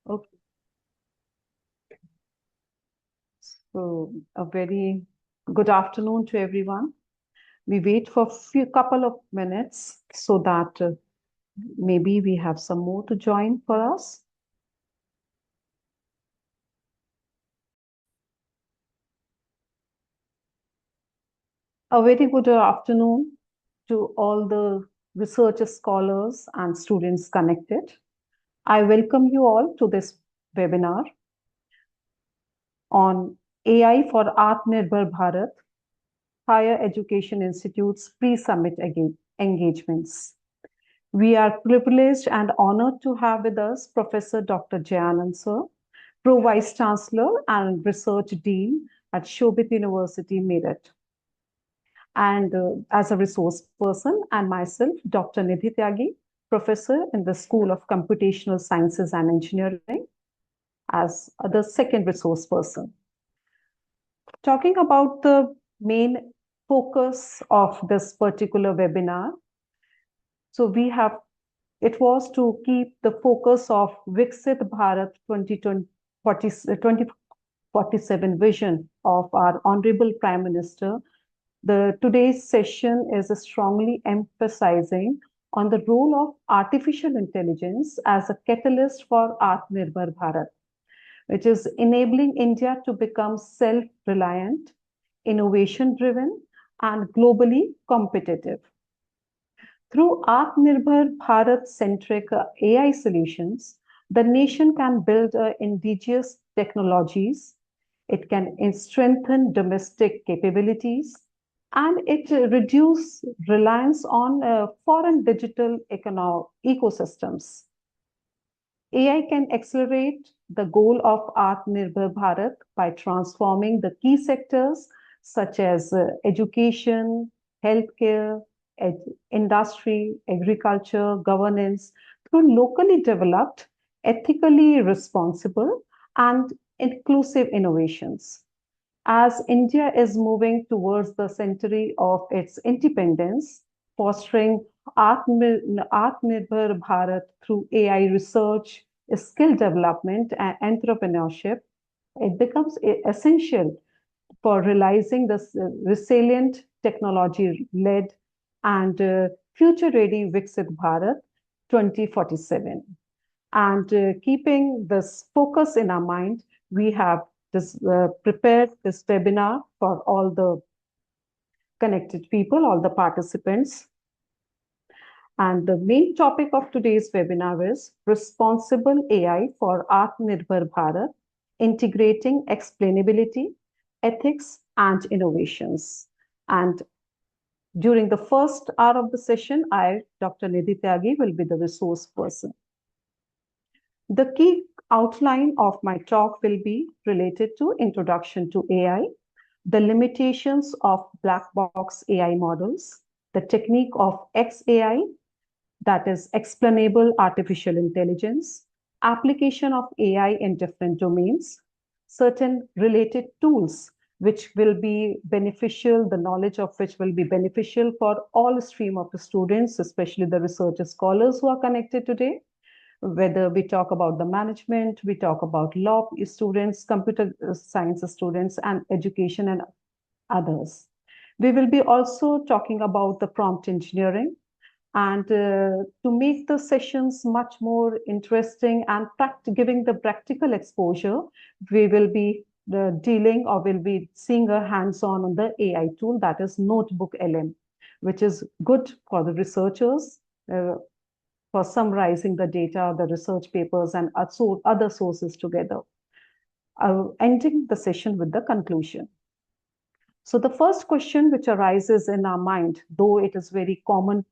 Okay, so a very good afternoon to everyone. We wait for a few couple of minutes so that maybe we have some more to join for us. A very good afternoon to all the research scholars and students connected. I welcome you all to this webinar on AI for Atmanirbhar Bharat, Higher Education Institute's pre-summit engagements. We are privileged and honored to have with us Professor Dr. Jayanand Sir, Pro Vice Chancellor and Research Dean at Shobit University, Meerut. And as a resource person, and myself, Dr. Nidhi Tyagi, Professor in the School of Computational Sciences and Engineering, as the second resource person. Talking about the main focus of this particular webinar, so it was to keep the focus of Viksit Bharat 2047 vision of our Honorable Prime Minister. Today's session is strongly emphasizing on the role of artificial intelligence as a catalyst for Atmanirbhar Bharat, which is enabling India to become self-reliant, innovation-driven, and globally competitive. Through Atmanirbhar Bharat-centric AI solutions, the nation can build indigenous technologies, it can strengthen domestic capabilities, and it reduce reliance on foreign digital ecosystems. AI can accelerate the goal of Atmanirbhar Bharat by transforming the key sectors such as education, healthcare, industry, agriculture, governance through locally developed, ethically responsible, and inclusive innovations. As India is moving towards the century of its independence, fostering Atmanirbhar Bharat through AI research, skill development, and entrepreneurship, it becomes essential for realizing this resilient, technology-led, and future-ready Viksit Bharat 2047. And keeping this focus in our mind, we have prepared this webinar for all the connected people, all the participants. And the main topic of today's webinar is Responsible AI for Atmanirbhar Bharat, Integrating Explainability, Ethics, and Innovations. And during the first hour of the session, I, Dr. Nidhi Tyagi, will be the resource person. The key outline of my talk will be related to Introduction to AI, the limitations of black box AI models, the technique of XAI, that is explainable artificial intelligence, application of AI in different domains, certain related tools which will be beneficial, the knowledge of which will be beneficial for all stream of the students, especially the research scholars who are connected today. Whether we talk about the management, we talk about law students, computer science students, and education and others. We will be also talking about the prompt engineering, and to make the sessions much more interesting and giving the practical exposure, we will be dealing or will be seeing a hands-on on the AI tool, that is Notebook LM, which is good for the researchers for summarizing the data, the research papers, and other sources together. Ending the session with the conclusion. So the first question which arises in our mind, though it is very common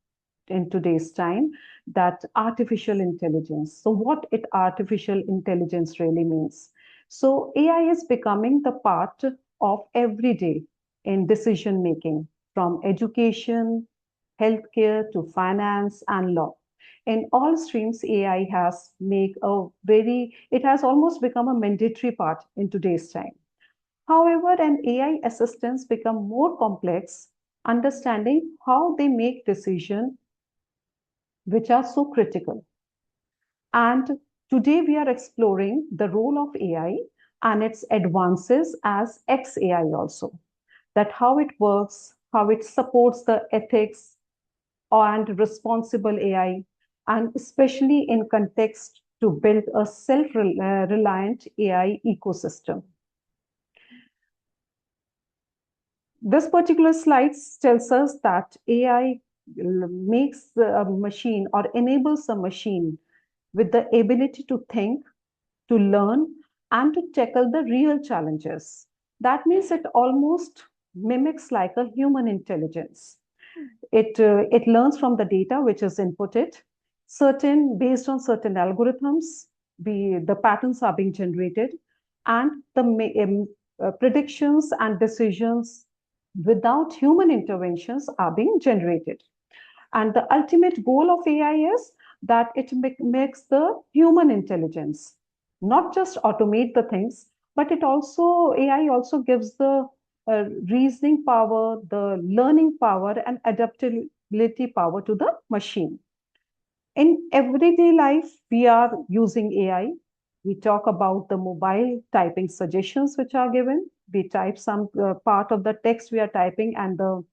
in today's time, that artificial intelligence. So what artificial intelligence really means? So AI is becoming the part of every day in decision making, from education, healthcare to finance and law. In all streams, AI has it has almost become a mandatory part in today's time. However, an AI assistants become more complex, understanding how they make decisions which are so critical. And Today, we are exploring the role of AI and its advances as XAI also, that how it works, how it supports the ethics and responsible AI, and especially in context to build a self-reliant AI ecosystem. This particular slide tells us that AI makes a machine or enables a machine with the ability to think, to learn, and to tackle the real challenges. That means it almost mimics like a human intelligence. It learns from the data which is inputted, based on certain algorithms, the patterns are being generated, and the predictions and decisions without human interventions are being generated. And the ultimate goal of AI is that it makes the human intelligence, not just automate the things, but AI also gives the reasoning power, the learning power, and adaptability power to the machine. In everyday life, we are using AI. We talk about the mobile typing suggestions which are given. We type some part of the text we are typing, and the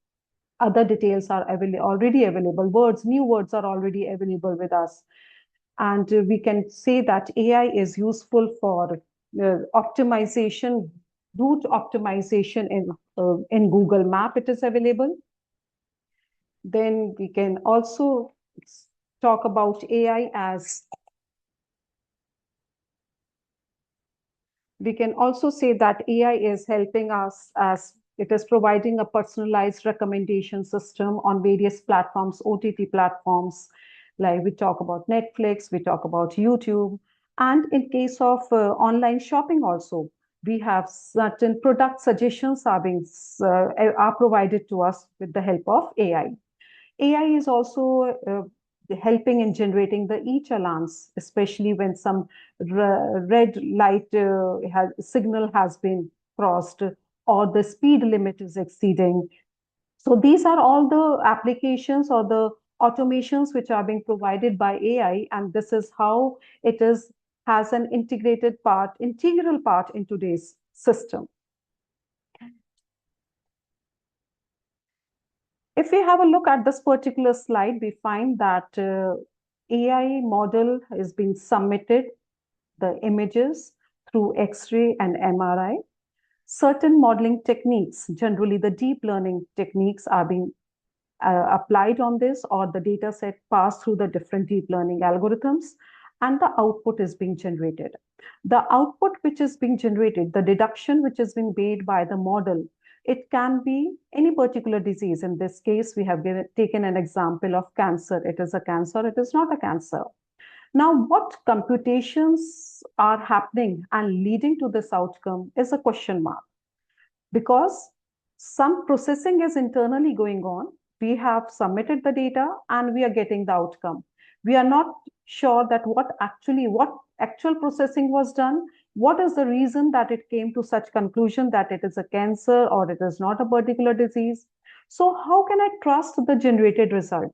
other details are already available. New words are already available with us. And we can say that AI is useful for optimization, route optimization in Google Map, it is available. Then we can also talk about AI as, we can also say that AI is helping us as it is providing a personalized recommendation system on various platforms, OTT platforms, like we talk about Netflix, we talk about YouTube. And in case of online shopping also, we have certain product suggestions are provided to us with the help of AI. AI is also helping in generating the e-challans, especially when some red light signal has been crossed or the speed limit is exceeding. So these are all the applications or the automations which are being provided by AI, and this is how it has an integral part in today's system. If we have a look at this particular slide, we find that AI model is being submitted, the images through X-ray and MRI. Certain modeling techniques, generally the deep learning techniques, are being applied on this, or the data set passed through the different deep learning algorithms, and the output is being generated. The output which is being generated, the deduction which is being made by the model, it can be any particular disease. In this case, we have taken an example of cancer. It is a cancer, it is not a cancer. Now, what computations are happening and leading to this outcome is a question mark, because some processing is internally going on. We have submitted the data and we are getting the outcome. We are not sure that what actual processing was done, what is the reason that it came to such conclusion that it is a cancer or it is not a particular disease. So how can I trust the generated result?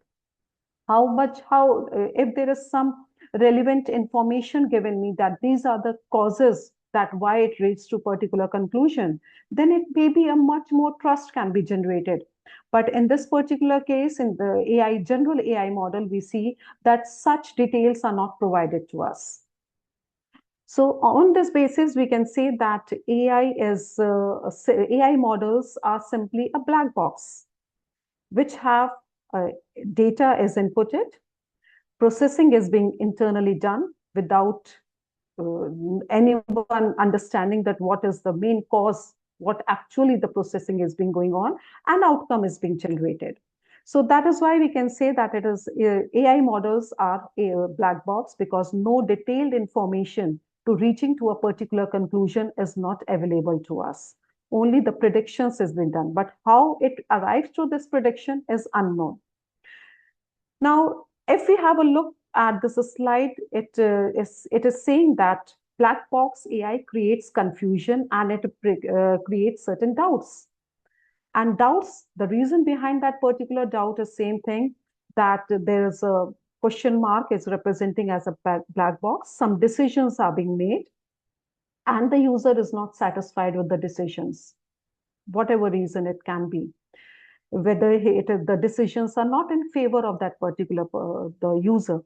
If there is some relevant information given me that these are the causes that why it leads to particular conclusion, then it may be a much more trust can be generated. But in this particular case, in the general AI model, we see that such details are not provided to us. So on this basis, we can say that AI models are simply a black box, which have data is inputted, processing is being internally done without anyone understanding that what is the main cause, what actually the processing is being going on, and outcome is being generated. So that is why we can say that it is AI models are a black box, because no detailed information to reaching to a particular conclusion is not available to us. Only the predictions has been done, but how it arrives to this prediction is unknown. Now, if we have a look at this slide, it is saying that black box AI creates confusion and it creates certain doubts. And doubts, the reason behind that particular doubt is same thing, that there is a question mark is representing as a black box. Some decisions are being made and the user is not satisfied with the decisions, whatever reason it can be. Whether the decisions are not in favor of that particular the user.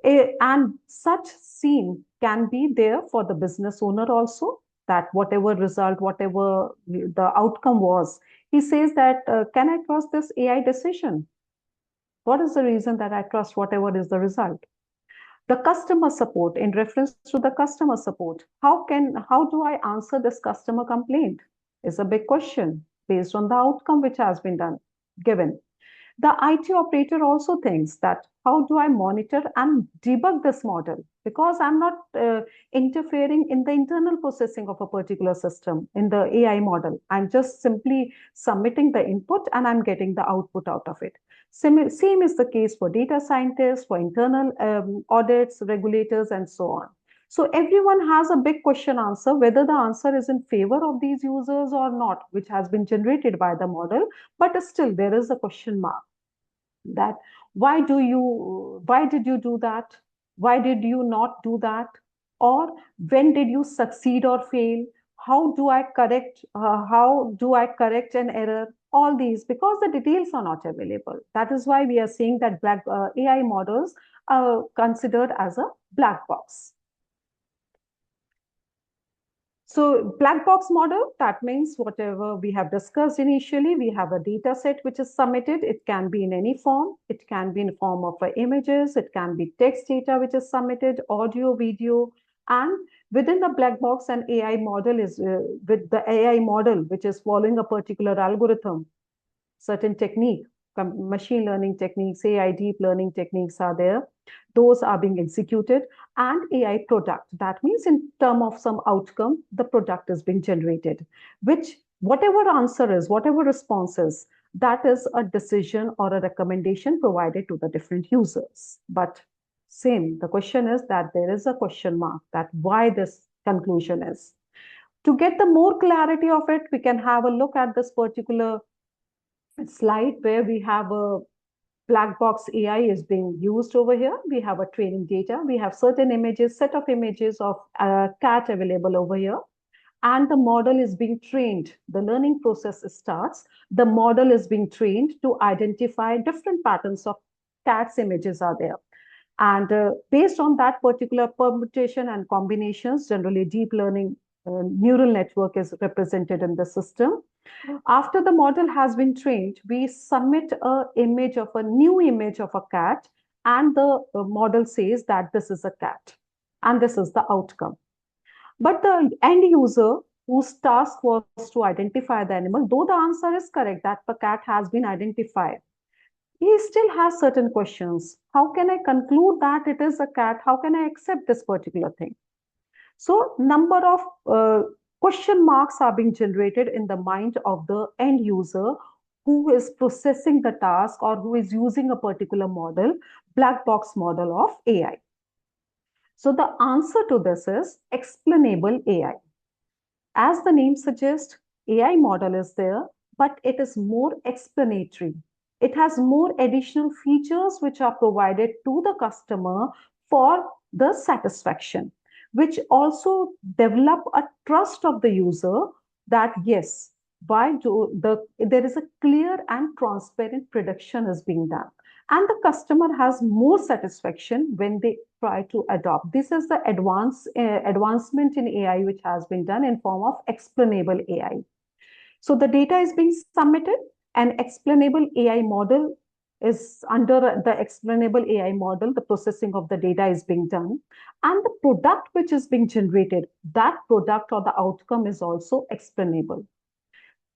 And such scene can be there for the business owner also, that whatever result, whatever the outcome was, he says that, can I trust this AI decision? What is the reason that I trust whatever is the result? The customer support, in reference to the customer support, how do I answer this customer complaint is a big question based on the outcome which has been given. The IT operator also thinks that, how do I monitor and debug this model? Because I'm not interfering in the internal processing of a particular system in the AI model. I'm just simply submitting the input and I'm getting the output out of it. Same is the case for data scientists, for internal audits, regulators, and so on. So everyone has a big question answer, whether the answer is in favor of these users or not, which has been generated by the model, but still there is a question mark that why did you do that? Why did you not do that? Or when did you succeed or fail? How do I correct an error? All these, because the details are not available. That is why we are saying that AI models are considered as a black box. So black box model, that means whatever we have discussed initially, we have a data set which is submitted. It can be in any form. It can be in form of images. It can be text data which is submitted, audio, video. And within the black box, an AI model is with the AI model which is following a particular algorithm, certain technique, machine learning techniques, AI deep learning techniques are there. Those are being executed, and AI product. That means in terms of some outcome, the product is being generated, which whatever answer is, whatever response is, that is a decision or a recommendation provided to the different users. But same, the question is that there is a question mark that why this conclusion is. To get the more clarity of it, we can have a look at this particular slide where we have a black box AI is being used over here. We have a training data. We have certain images, set of images of a cat available over here. And the model is being trained. The learning process starts. The model is being trained to identify different patterns of cats images are there. And based on that particular permutation and combinations, generally deep learning neural network is represented in the system. After the model has been trained, we submit a new image of a cat, and the model says that this is a cat, and this is the outcome. But the end user whose task was to identify the animal, though the answer is correct that the cat has been identified, he still has certain questions. How can I conclude that it is a cat? How can I accept this particular thing? So number of question marks are being generated in the mind of the end user who is processing the task or who is using a particular model, black box model of AI. So the answer to this is explainable AI. As the name suggests, AI model is there, but it is more explanatory. It has more additional features which are provided to the customer for the satisfaction, which also develop a trust of the user that yes, there is a clear and transparent prediction is being done. And the customer has more satisfaction when they try to adopt. This is the advancement in AI which has been done in form of explainable AI. So the data is being submitted. An explainable AI model is under the explainable AI model, the processing of the data is being done. And the product which is being generated, that product or the outcome is also explainable.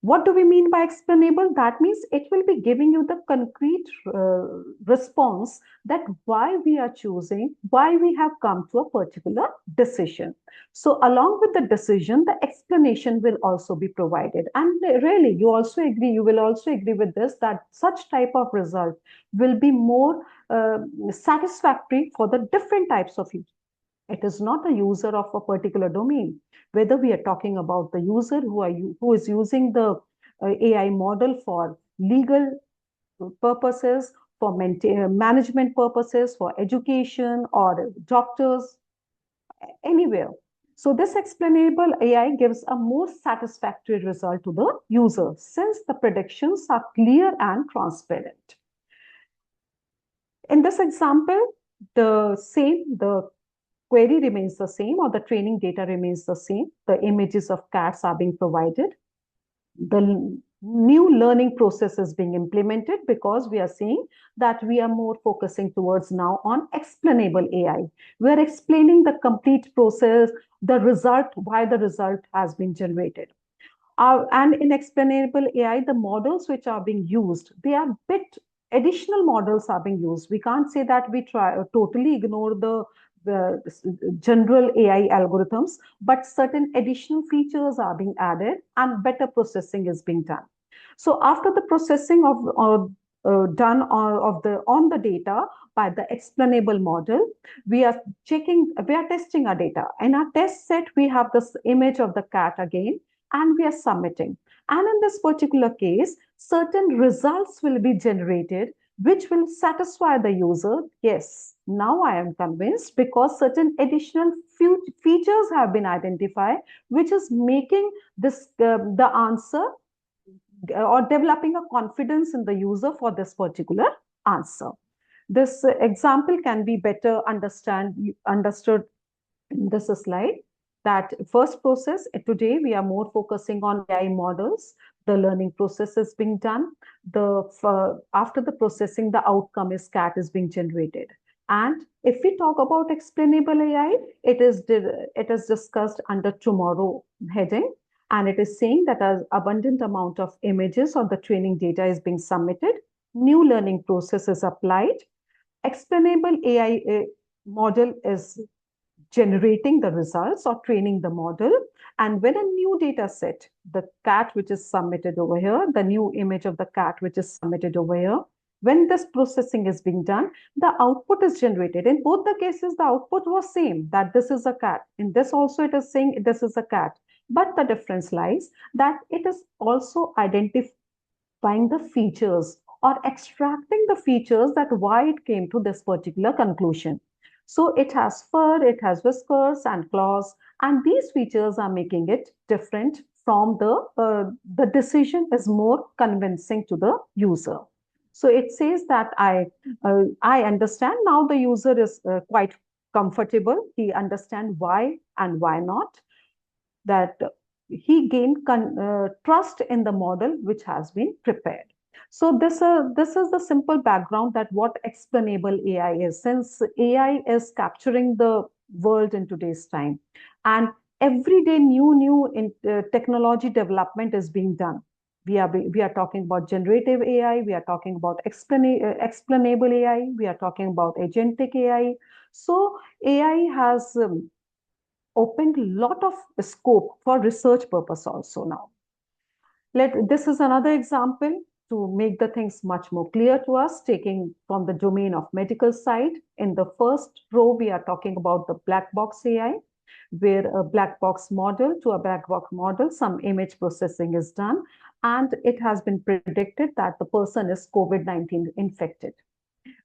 What do we mean by explainable? That means it will be giving you the concrete response that why we are choosing, why we have come to a particular decision. So along with the decision, the explanation will also be provided. And really, you will also agree with this, that such type of result will be more satisfactory for the different types of users. It is not a user of a particular domain. Whether we are talking about the user who is using the AI model for legal purposes, for management purposes, for education, or doctors, anywhere. So this explainable AI gives a more satisfactory result to the user since the predictions are clear and transparent. In this example, the query remains the same, or the training data remains the same. The images of cats are being provided. The new learning process is being implemented because we are seeing that we are more focusing towards now on explainable AI. We are explaining the complete process, the result, why the result has been generated. And in explainable AI, the models which are being used, they are bit additional models are being used. We can't say that we totally ignore the general AI algorithms, but certain additional features are being added and better processing is being done. So after the processing done on the data by the explainable model, we are testing our data. In our test set, we have this image of the cat again, and we are submitting. And in this particular case, certain results will be generated which will satisfy the user. Yes, now I am convinced because certain additional features have been identified, which is making this the answer or developing a confidence in the user for this particular answer. This example can be better understood in this slide. That first process, today we are more focusing on AI models. The learning process is being done. After the processing, the outcome is cat is being generated. And if we talk about explainable AI, it is discussed under tomorrow heading. And it is saying that an abundant amount of images or the training data is being submitted. New learning process is applied. Explainable AI model is generating the results or training the model. And when a new data set, the cat which is submitted over here, the new image of the cat which is submitted over here, when this processing is being done, the output is generated. In both the cases, the output was same, that this is a cat. In this also, it is saying this is a cat. But the difference lies that it is also identifying the features or extracting the features that why it came to this particular conclusion. So it has fur, it has whiskers and claws, and these features are making it different from the decision is more convincing to the user. So it says that I understand now the user is quite comfortable. He understands why and why not. That he gained trust in the model which has been prepared. So this is the simple background that what explainable AI is. Since AI is capturing the world in today's time, and every day new technology development is being done. We are talking about generative AI. We are talking about explainable AI. We are talking about agentic AI. So AI has opened a lot of scope for research purpose also now. This is another example to make the things much more clear to us, taking from the domain of medical side. In the first row, we are talking about the black box AI, where a black box model to a black box model, some image processing is done, and it has been predicted that the person is COVID-19 infected.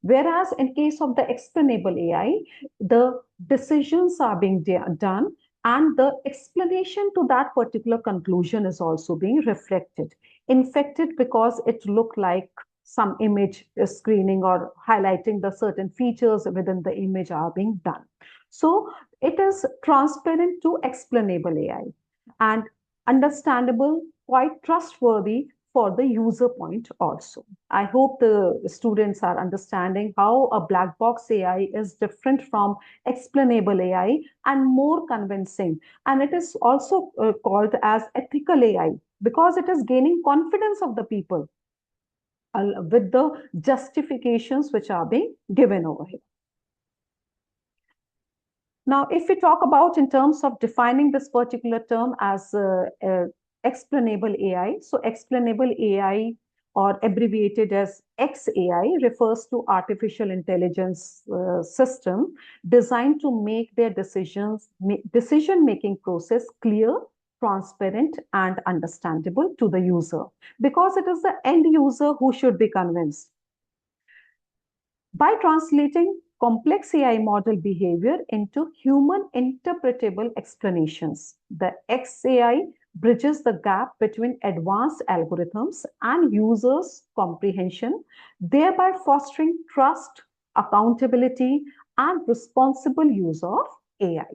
Whereas in case of the explainable AI, the decisions are being done and the explanation to that particular conclusion is also being reflected. Infected because it looked like some image screening or highlighting the certain features within the image are being done. So it is transparent to explainable AI and understandable, quite trustworthy for the user point also. I hope the students are understanding how a black box AI is different from explainable AI and more convincing. And it is also called as ethical AI because it is gaining confidence of the people with the justifications which are being given over here. Now, if we talk about in terms of defining this particular term as explainable AI, so explainable AI or abbreviated as XAI refers to artificial intelligence system designed to make their decision-making process clear, transparent, and understandable to the user, because it is the end user who should be convinced. by translating complex AI model behavior into human interpretable explanations. The XAI bridges the gap between advanced algorithms and users' comprehension, thereby fostering trust, accountability, and responsible use of AI.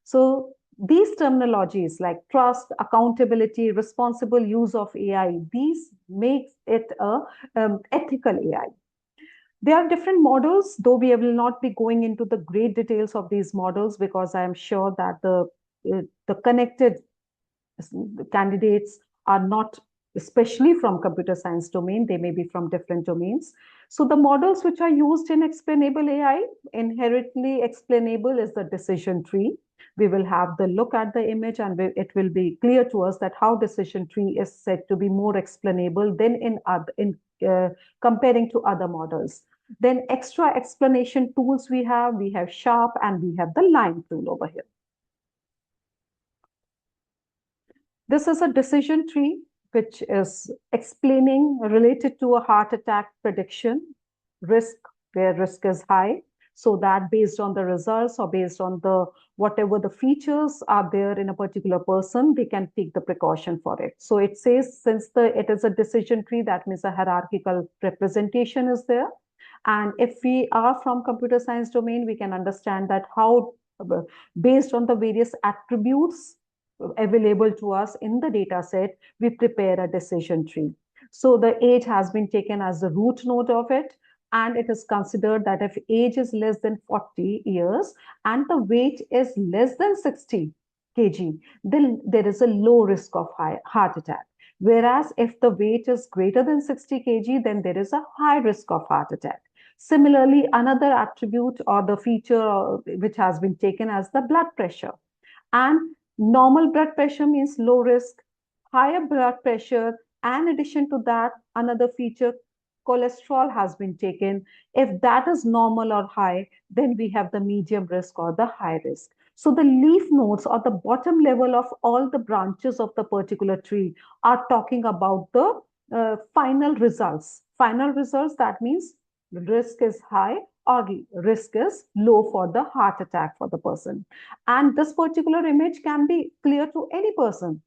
So these terminologies like trust, accountability, responsible use of AI, these make it a ethical AI. There are different models, though we will not be going into the great details of these models because I am sure that the connected candidates are not especially from computer science domain, they may be from different domains. So the models which are used in explainable AI, inherently explainable is the decision tree. We will have the look at the image and it will be clear to us that how decision tree is said to be more explainable than comparing to other models. Then extra explanation tools we have Sharp and we have the line tool over here. This is a decision tree which is explaining related to a heart attack prediction, risk, where risk is high, so that based on the results or based on the whatever the features are there in a particular person, they can take the precaution for it. So it says since it is a decision tree, that means a hierarchical representation is there. And if we are from computer science domain, we can understand that how based on the various attributes available to us in the data set, we prepare a decision tree. So the age has been taken as the root node of it. And it is considered that if age is less than 40 years and the weight is less than 60 kg, then there is a low risk of heart attack. Whereas if the weight is greater than 60 kg, then there is a high risk of heart attack. Similarly, another attribute or the feature which has been taken as the blood pressure. And normal blood pressure means low risk, higher blood pressure, and in addition to that, another feature, cholesterol has been taken. If that is normal or high, then we have the medium risk or the high risk. So the leaf nodes or the bottom level of all the branches of the particular tree are talking about the final results. Final results, that means risk is high or risk is low for the heart attack for the person. And this particular image can be clear to any person.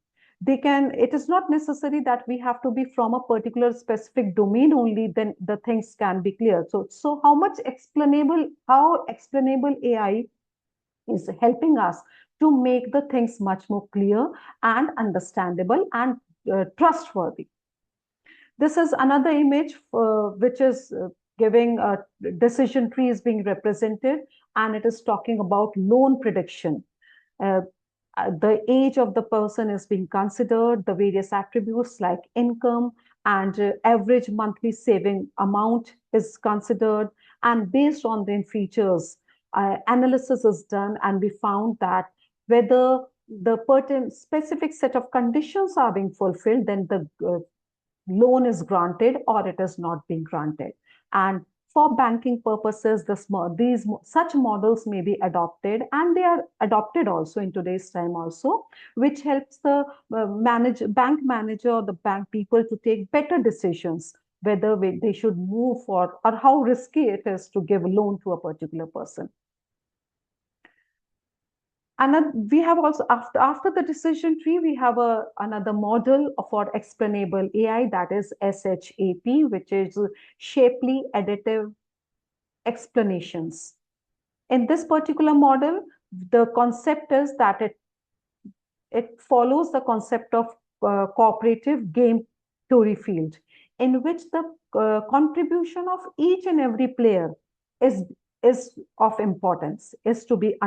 It is not necessary that we have to be from a particular specific domain only, then the things can be clear. So how explainable AI is helping us to make the things much more clear and understandable and trustworthy. This is another image which is giving a decision tree is being represented, and it is talking about loan prediction. The age of the person is being considered, the various attributes like income and average monthly saving amount is considered, and based on the features, analysis is done, and we found that whether the pertinent specific set of conditions are being fulfilled, then the loan is granted or it is not being granted. And for banking purposes, such models may be adopted, and they are adopted also in today's time also, which helps the bank manager or the bank people to take better decisions, whether they should move for or how risky it is to give a loan to a particular person. And we have also, after the decision tree, we have another model for explainable AI, that is SHAP, which is Shapely Additive Explanations. In this particular model, the concept is that it follows the concept of cooperative game theory field, in which the contribution of each and every player is of importance, is to be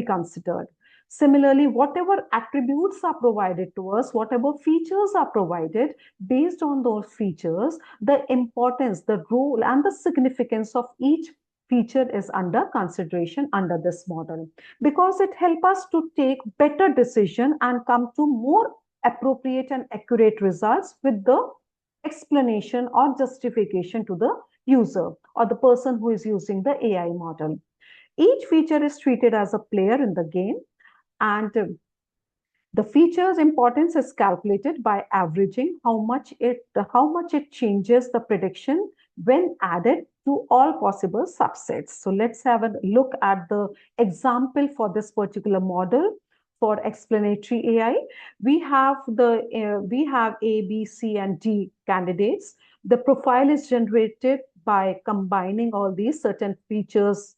considered. Similarly, whatever attributes are provided to us, whatever features are provided, based on those features, the importance, the role, and the significance of each feature is under consideration under this model, because it helps us to take better decision and come to more appropriate and accurate results with the explanation or justification to the user or the person who is using the AI model. Each feature is treated as a player in the game, and the feature's importance is calculated by averaging how much it changes the prediction when added to all possible subsets. So let's have a look at the example for this particular model for explanatory AI. We have A, B, C, and D candidates. The profile is generated by combining all these. Certain features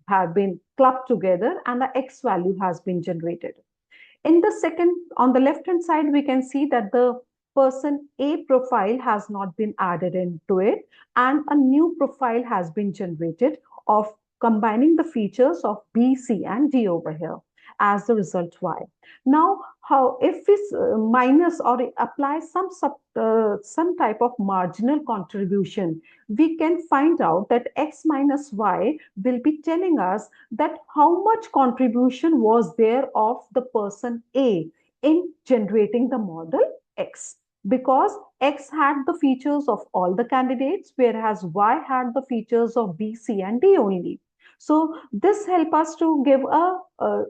have been clubbed together, and the X value has been generated. In the second, on the left hand side, we can see that the person A profile has not been added into it, and a new profile has been generated of combining the features of B, C, and D over here as the result Y. Now, how if we minus or apply some type of marginal contribution, we can find out that X minus Y will be telling us that how much contribution was there of the person A in generating the model X, because X had the features of all the candidates, whereas Y had the features of B, C, and D only. So this helps us to give a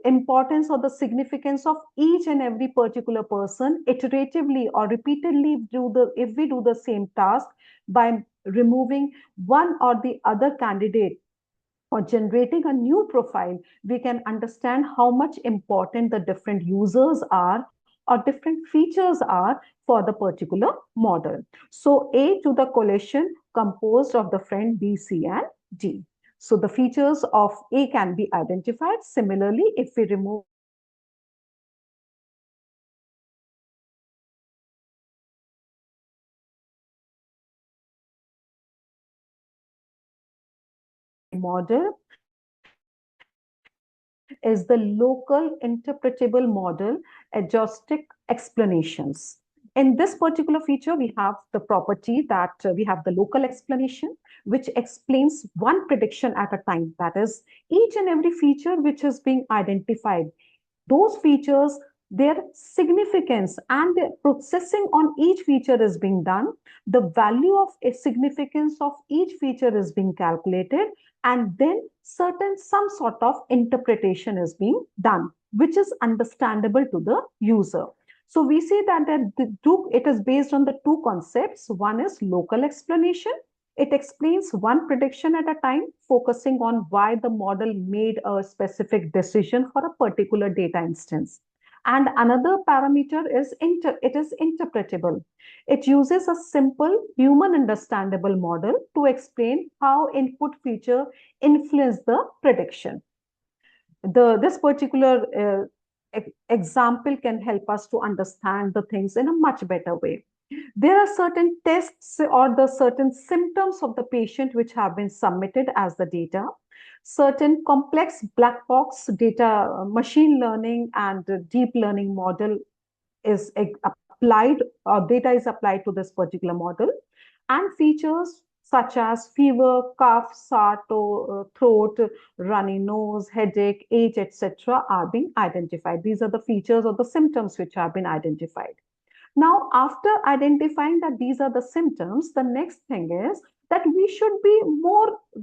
importance or the significance of each and every particular person iteratively or repeatedly if we do the same task by removing one or the other candidate or generating a new profile, we can understand how much important the different users are or different features are for the particular model. So A to the coalition composed of the friend B, C, and D. So the features of A can be identified. Similarly, if we remove model is the local interpretable model agnostic explanations. In this particular feature, we have the property that we have the local explanation, which explains one prediction at a time. That is, each and every feature which is being identified, those features, their significance and the processing on each feature is being done. The value of a significance of each feature is being calculated, and then some sort of interpretation is being done, which is understandable to the user. So we see that it is based on the two concepts. One is local explanation. It explains one prediction at a time, focusing on why the model made a specific decision for a particular data instance. And another parameter is it is interpretable. It uses a simple human understandable model to explain how input feature influence the prediction. This particular example can help us to understand the things in a much better way. There are certain tests or the certain symptoms of the patient which have been submitted as the data. Certain complex black box data, machine learning and deep learning model is applied, or data is applied to this particular model, and features such as fever, cough, throat, runny nose, headache, age, etc. are being identified. These are the features or the symptoms which have been identified. Now, after identifying that these are the symptoms, the next thing is that we should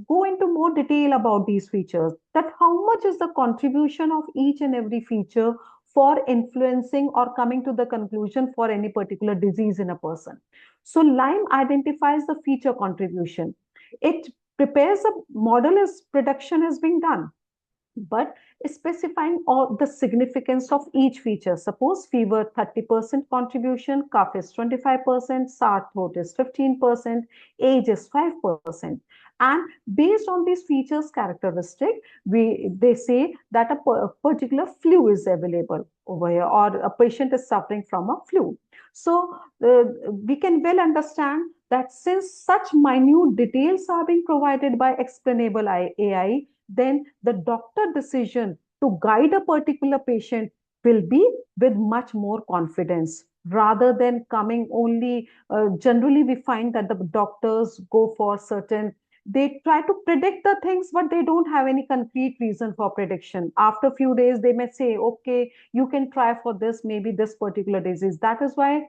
go into more detail about these features, that how much is the contribution of each and every feature for influencing or coming to the conclusion for any particular disease in a person. So Lyme identifies the feature contribution. It prepares a model as production is being done, but specifying all the significance of each feature. Suppose fever 30% contribution, cough is 25%, sore throat is 15%, age is 5%. And based on these features characteristic, they say that a particular flu is available over here, or a patient is suffering from a flu. So we can well understand that since such minute details are being provided by explainable AI, then the doctor decision to guide a particular patient will be with much more confidence, rather than coming only generally we find that the doctors go for certain, they try to predict the things, but they don't have any concrete reason for prediction. After a few days they may say, okay, you can try for this, maybe this particular disease. That is why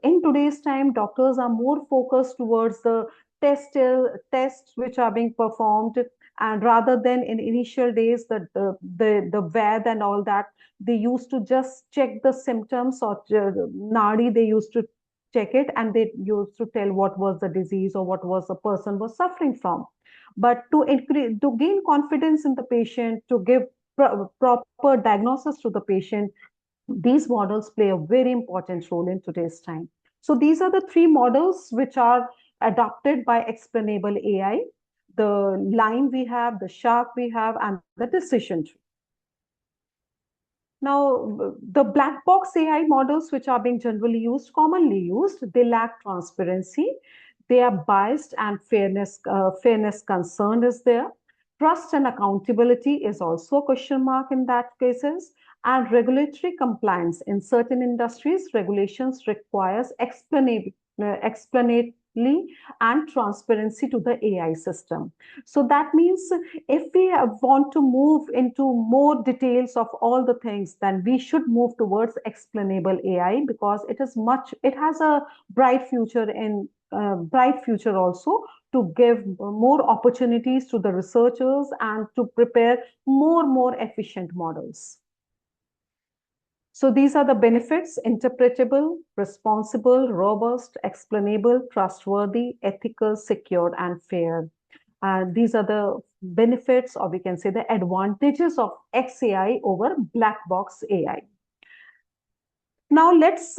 in today's time doctors are more focused towards the tests which are being performed, and rather than in initial days the VAD and all that, they used to just check the symptoms, or nadi they used to check it, and they used to tell what was the disease or what was the person was suffering from. But to increase, to gain confidence in the patient, to give proper diagnosis to the patient, these models play a very important role in today's time. So these are the three models which are adopted by explainable AI: the line we have, the shark we have, and the decision tree. Now, the black box AI models, which are being generally used, commonly used, they lack transparency. They are biased, and fairness concern is there. Trust and accountability is also a question mark in that cases. And regulatory compliance in certain industries, regulations requires explanatory and transparency to the AI system. So that means if we want to move into more details of all the things, then we should move towards explainable AI, because it has a bright future also, to give more opportunities to the researchers and to prepare more efficient models. So these are the benefits: interpretable, responsible, robust, explainable, trustworthy, ethical, secure, and fair. These are the benefits, or we can say the advantages of XAI over black box AI. Now let's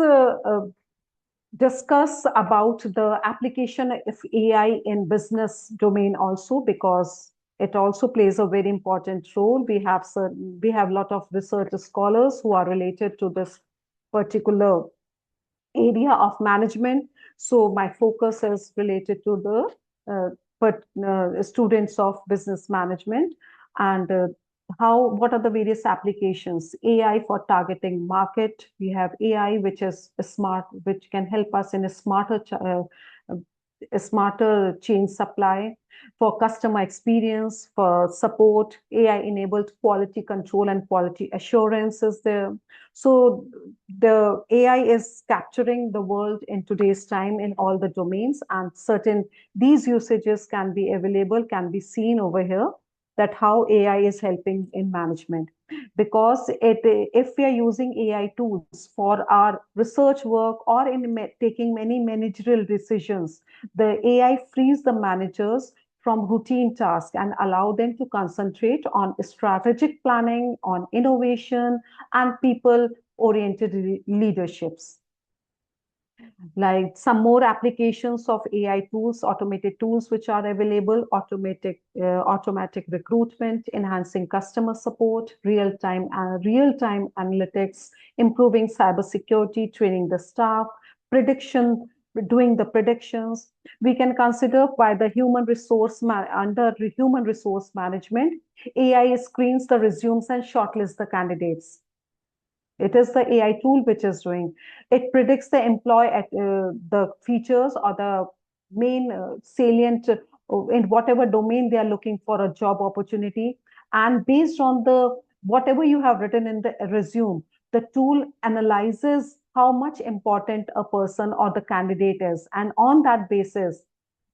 discuss about the application of AI in business domain also, because it also plays a very important role. We have a lot of research scholars who are related to this particular area of management. So my focus is related to the students of business management, and what are the various applications. AI for targeting market. We have AI which is smart, which can help us in a smarter chain supply. For customer experience, for support, AI enabled quality control and quality assurance is there. So the AI is capturing the world in today's time in all the domains, and these usages can be available, can be seen over here, that how AI is helping in management. Because if we are using AI tools for our research work or in taking many managerial decisions, the AI frees the managers from routine tasks and allow them to concentrate on strategic planning, on innovation, and people-oriented leaderships. Like some more applications of AI tools, automated tools which are available: automatic recruitment, enhancing customer support, real-time analytics, improving cybersecurity, training the staff, doing the predictions. We can consider by the under human resource management, AI screens the resumes and shortlists the candidates. It is the AI tool which is doing. It predicts the features or the main salient in whatever domain they are looking for a job opportunity. And based on whatever you have written in the resume, the tool analyzes how much important a person or the candidate is. And on that basis,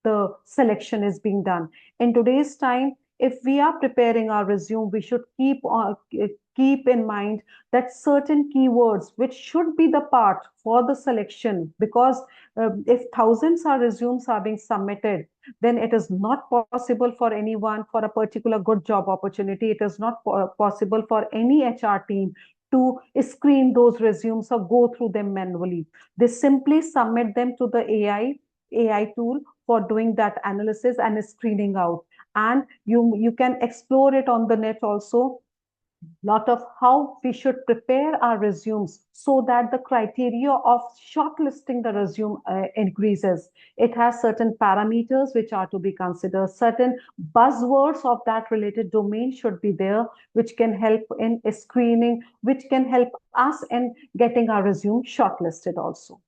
the selection is being done. In today's time, if we are preparing our resume, we should keep in mind that certain keywords which should be the part for the selection, because if thousands of resumes are being submitted, then it is not possible for anyone for a particular good job opportunity. It is not possible for any HR team to screen those resumes or go through them manually. They simply submit them to the AI tool for doing that analysis and screening out. And you can explore it on the net also, lot of how we should prepare our resumes so that the criteria of shortlisting the resume increases. It has certain parameters which are to be considered. Certain buzzwords of that related domain should be there, which can help in screening, which can help us in getting our resume shortlisted also.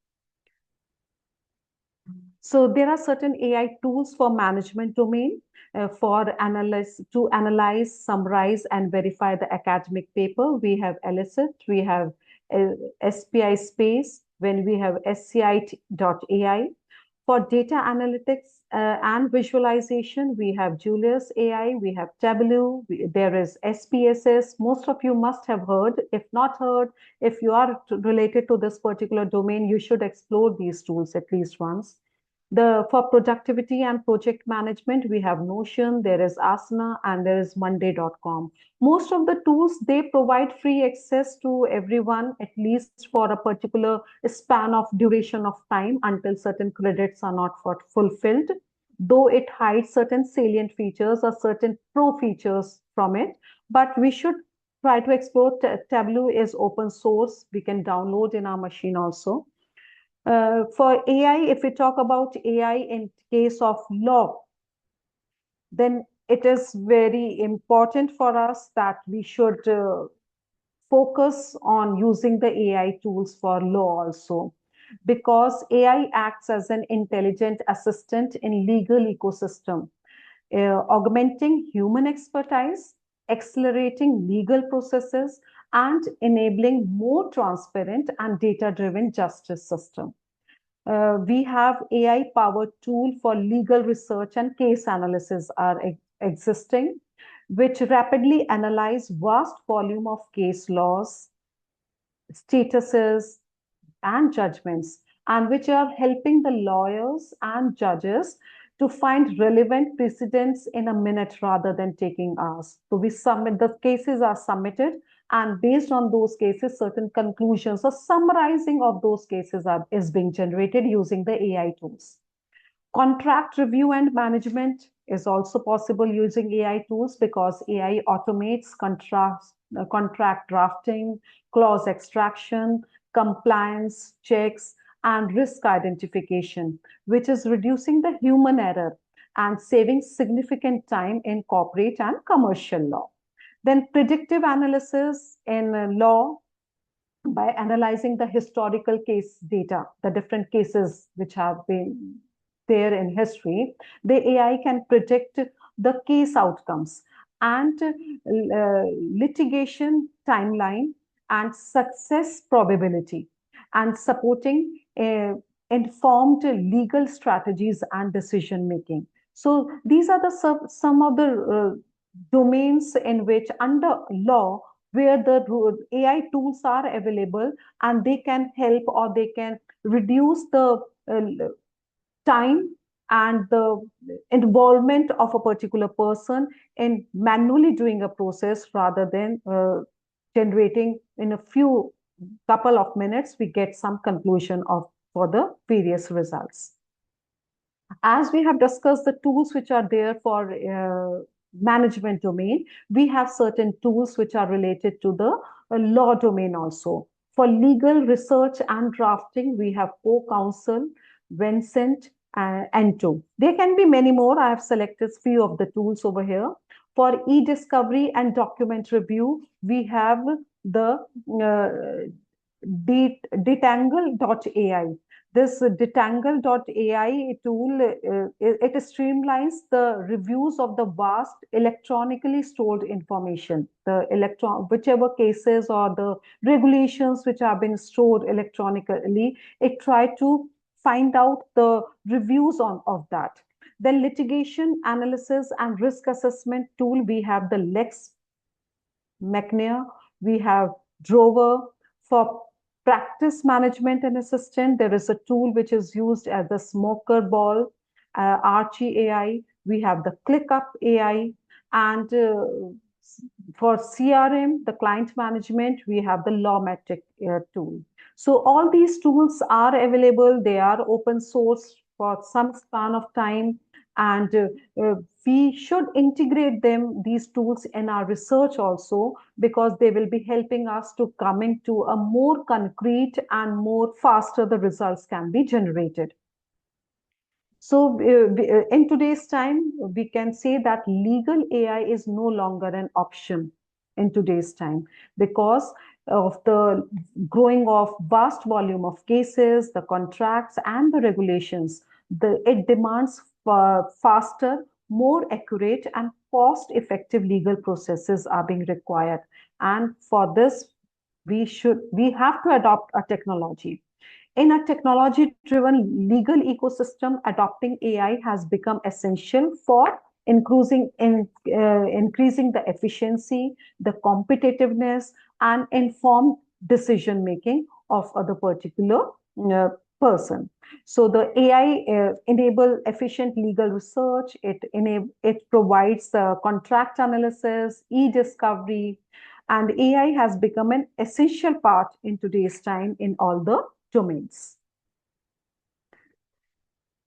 So there are certain AI tools for management domain to analyze, summarize, and verify the academic paper. We have Elicit, we have SPI Space, when we have SCI.ai. For data analytics and visualization, we have Julius AI, we have Tableau, there is SPSS. Most of you must have heard. If not heard, if you are related to this particular domain, you should explore these tools at least once. For productivity and project management, we have Notion, there is Asana, and there is Monday.com. Most of the tools, they provide free access to everyone, at least for a particular span of duration of time until certain credits are not fulfilled, though it hides certain salient features or certain pro features from it. But we should try to explore. Tableau is open source. We can download in our machine also. For AI, if we talk about AI in case of law, then it is very important for us that we should focus on using the AI tools for law also, because AI acts as an intelligent assistant in legal ecosystem, augmenting human expertise, accelerating legal processes, and enabling more transparent and data-driven justice system. We have AI powered tool for legal research and case analysis are existing, which rapidly analyze vast volume of case laws, statuses, and judgments, and which are helping the lawyers and judges to find relevant precedents in a minute rather than taking hours. So we submit, the cases are submitted, and based on those cases, certain conclusions or summarizing of those cases is being generated using the AI tools. Contract review and management is also possible using AI tools, because AI automates contract drafting, clause extraction, compliance checks, and risk identification, which is reducing the human error and saving significant time in corporate and commercial law. Then predictive analysis in law, by analyzing the historical case data, the different cases which have been there in history, the AI can predict the case outcomes and litigation timeline and success probability, and supporting informed legal strategies and decision making. So these are some of the domains in which under law, where the AI tools are available, and they can help or they can reduce the time and the involvement of a particular person in manually doing a process, rather than generating in a few couple of minutes we get some conclusion of for the various results. As we have discussed the tools which are there for management domain, we have certain tools which are related to the law domain also. For legal research and drafting, we have CoCounsel, Vincent, and two. There can be many more. I have selected few of the tools over here. For e-discovery and document review, we have the detangle.ai. This detangle.ai tool, it streamlines the reviews of the vast electronically stored information. Whichever cases or the regulations which have been stored electronically, it try to find out the reviews of that. Then litigation analysis and risk assessment tool, we have the Lex Machina, we have Drover. For practice management and assistant, there is a tool which is used as the smoker ball, Archie AI. We have the ClickUp AI, and for CRM, the client management, we have the Lawmatic tool. So all these tools are available. They are open source for some span of time, and we should integrate these tools in our research also, because they will be helping us to come into a more concrete and more faster the results can be generated. So in today's time, we can say that legal AI is no longer an option in today's time, because of the growing of vast volume of cases, the contracts, and the regulations. It demands faster, more accurate, and cost-effective legal processes are being required. And for this, we have to adopt a technology. In a technology-driven legal ecosystem, adopting AI has become essential for increasing the efficiency, the competitiveness, and informed decision-making of the particular person. So the AI enable efficient legal research. It provides contract analysis, e-discovery, and AI has become an essential part in today's time in all the domains.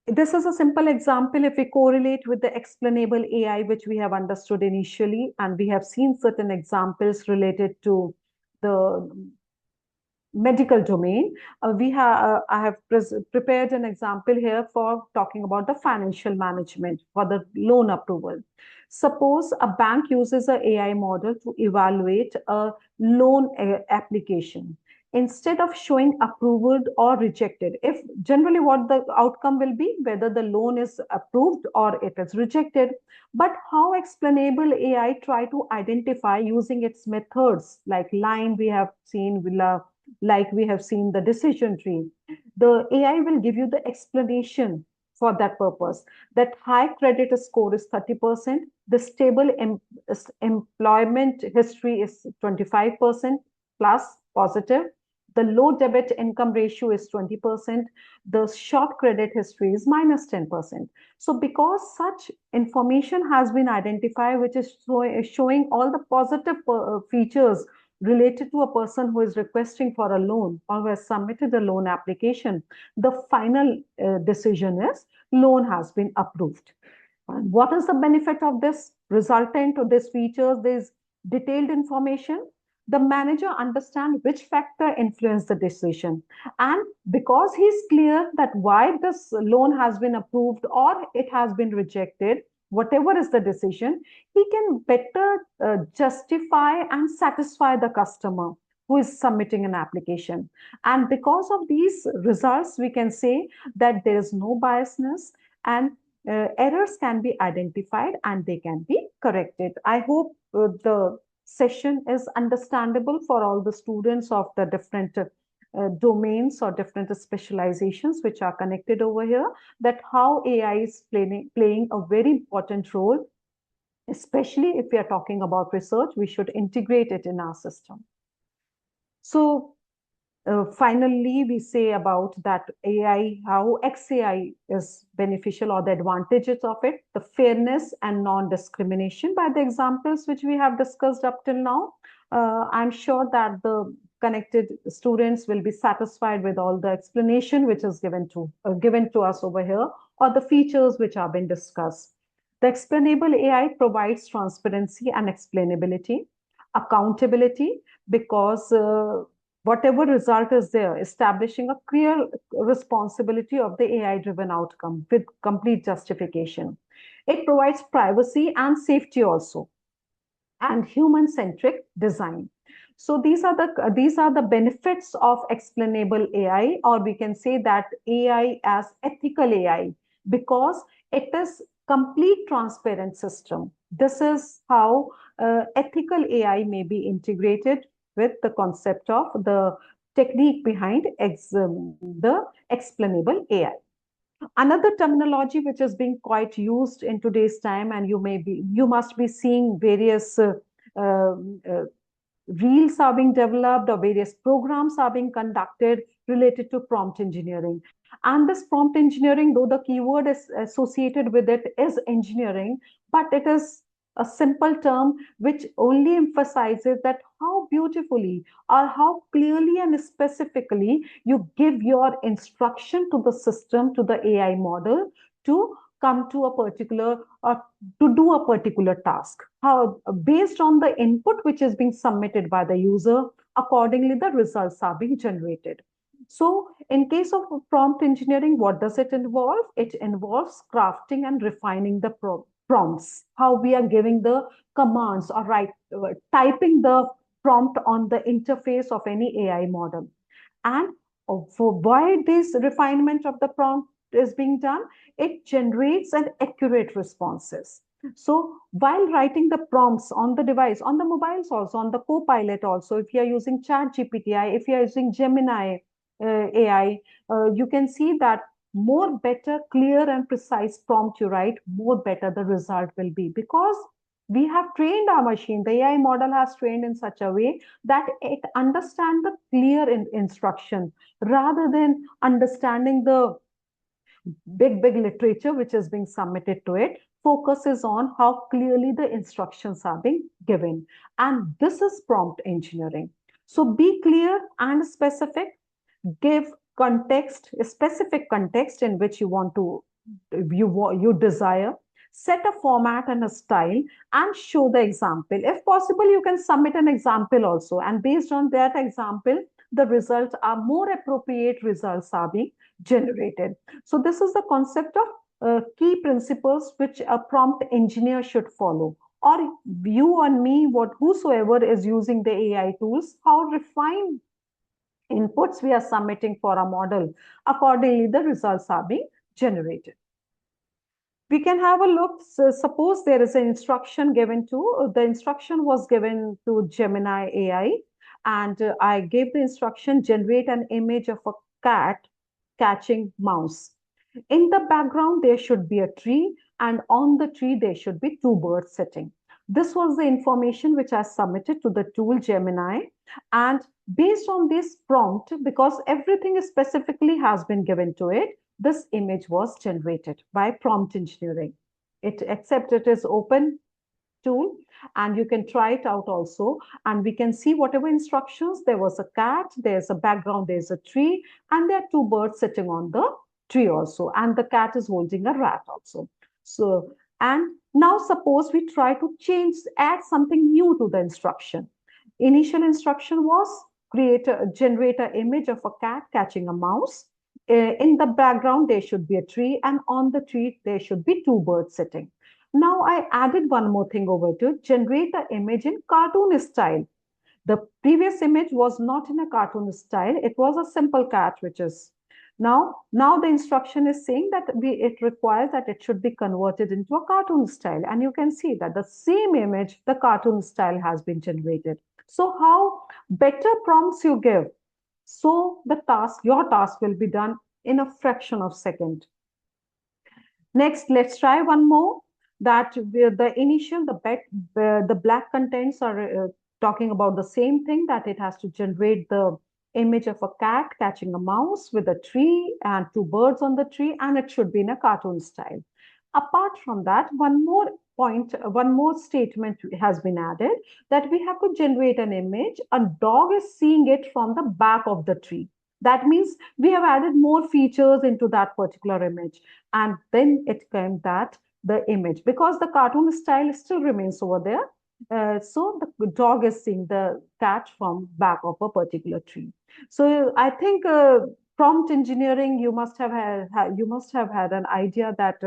This is a simple example. If we correlate with the explainable AI, which we have understood initially, and we have seen certain examples related to the medical domain, I have prepared an example here for talking about the financial management for the loan approval. Suppose a bank uses an AI model to evaluate a loan application. Instead of showing approved or rejected, if generally what the outcome will be, whether the loan is approved or it is rejected, but how explainable AI try to identify using its methods like line we have seen, like we have seen the decision tree. The AI will give you the explanation for that purpose. That high credit score is 30%, the stable employment history is 25% plus positive, the low debit income ratio is 20%, the short credit history is minus 10%. So because such information has been identified, which is showing all the positive features related to a person who is requesting for a loan or who has submitted a loan application, the final decision is loan has been approved. And what is the benefit of this? Resultant of these features, this detailed information, the manager understands which factor influenced the decision. And because he's clear that why this loan has been approved or it has been rejected, whatever is the decision, he can better justify and satisfy the customer who is submitting an application. And because of these results, we can say that there is no biasness and errors can be identified and they can be corrected. I hope the session is understandable for all the students of the different domains or different specializations which are connected over here, that how AI is playing a very important role, especially if we are talking about research, we should integrate it in our system. So finally, we say about that AI, how XAI is beneficial or the advantages of it, the fairness and non-discrimination by the examples which we have discussed up till now. I'm sure that the connected students will be satisfied with all the explanation which is given to us over here, or the features which have been discussed. The explainable AI provides transparency and explainability, accountability, because whatever result is there, establishing a clear responsibility of the AI-driven outcome with complete justification. It provides privacy and safety also, and human-centric design. So these are the benefits of explainable AI, or we can say that AI as ethical AI, because it is complete transparent system. This is how ethical AI may be integrated with the concept of the technique behind the explainable AI. Another terminology which is being quite used in today's time, and you must be seeing various uh, reels are being developed or various programs are being conducted related to prompt engineering. And this prompt engineering, though the keyword is associated with it is engineering, but it is a simple term which only emphasizes that how beautifully or how clearly and specifically you give your instruction to the system, to the AI model, to come to a particular or to do a particular task. How, based on the input which is being submitted by the user, accordingly the results are being generated. So in case of prompt engineering, what does it involve? It involves crafting and refining the prompts, how we are giving the commands or typing the prompt on the interface of any AI model. And for why this refinement of the prompt is being done, it generates an accurate responses. So while writing the prompts on the device, on the mobiles also, on the Copilot also, if you are using ChatGPT, if you are using Gemini AI, you can see that more better, clear and precise prompt you write, more better the result will be, because We have trained our machine. The AI model has trained in such a way that it understands the clear instruction rather than understanding the big literature which is being submitted to it. Focuses on how clearly the instructions are being given. And this is prompt engineering. So be clear and specific, give context, a specific context in which you desire, set a format and a style, and show the example. If possible, you can submit an example also, and based on that example, the results are more appropriate results are being generated. So this is the concept of key principles which a prompt engineer should follow, or you and me, whosoever is using the AI tools, how refined inputs we are submitting for a model. Accordingly, the results are being generated. We can have a look. So suppose there is an instruction given to, the instruction was given to Gemini AI, and I gave the instruction, generate an image of a cat catching mouse. In the background, there should be a tree, and on the tree, there should be two birds sitting. This was the information which I submitted to the tool Gemini. And based on this prompt, because everything is specifically has been given to it, this image was generated by prompt engineering. Except it is open tool, and you can try it out also, and we can see whatever instructions. There was a cat, there's a background, there's a tree, and there are two birds sitting on the tree also, and the cat is holding a rat also. So, and now suppose we try to add something new to the instruction. Initial instruction was generate an image of a cat catching a mouse. In the background, there should be a tree, and on the tree, there should be two birds sitting. Now I added one more thing over to it, generate the image in cartoon style. The previous image was not in a cartoon style. It was a simple cat, which is now the instruction is saying that it requires that it should be converted into a cartoon style. And you can see that the same image, the cartoon style has been generated. So how better prompts you give, so your task will be done in a fraction of a second. Next, let's try one more. That the black contents are talking about the same thing, that it has to generate the image of a cat catching a mouse with a tree and two birds on the tree, and it should be in a cartoon style. Apart from that, one more statement has been added, that we have to generate an image. A dog is seeing it from the back of the tree. That means we have added more features into that particular image. And then it came that the image, because the cartoon style still remains over there. So the dog is seeing the cat from back of a particular tree. So I think prompt engineering, you must have had an idea that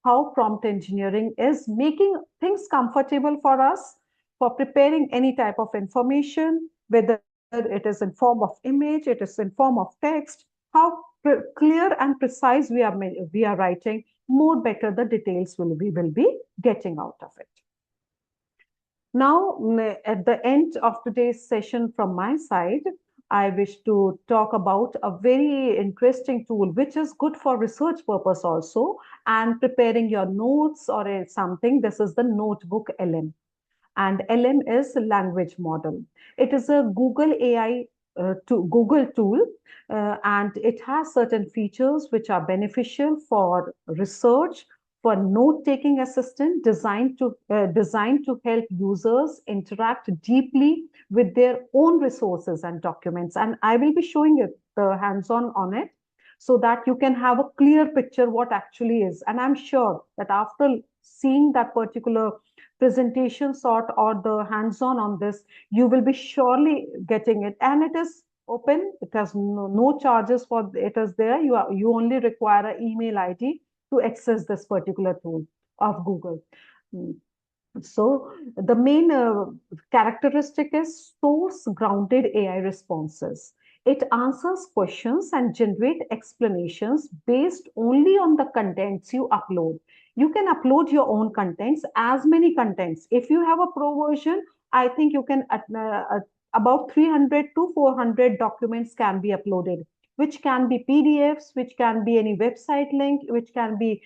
how prompt engineering is making things comfortable for us for preparing any type of information, whether it is in form of image, it is in form of text, how clear and precise we are writing, more better the details we will be getting out of it. Now, at the end of today's session from my side, I wish to talk about a very interesting tool, which is good for research purpose also, and preparing your notes or something. This is the Notebook LM. And LM is language model. It is a Google AI Google tool, and it has certain features which are beneficial for research, for note-taking assistant, designed to help users interact deeply with their own resources and documents. And I will be showing you the hands-on on it, so that you can have a clear picture what actually is. And I'm sure that after seeing that particular presentation sort or the hands-on on this, you will be surely getting it. And it is open. It has no charges for it. Is there. You only require an email ID to access this particular tool of Google. So the main characteristic is source-grounded AI responses. It answers questions and generate explanations based only on the contents you upload. You can upload your own contents, as many contents. If you have a pro version, I think you can about 300 to 400 documents can be uploaded, which can be PDFs, which can be any website link, which can be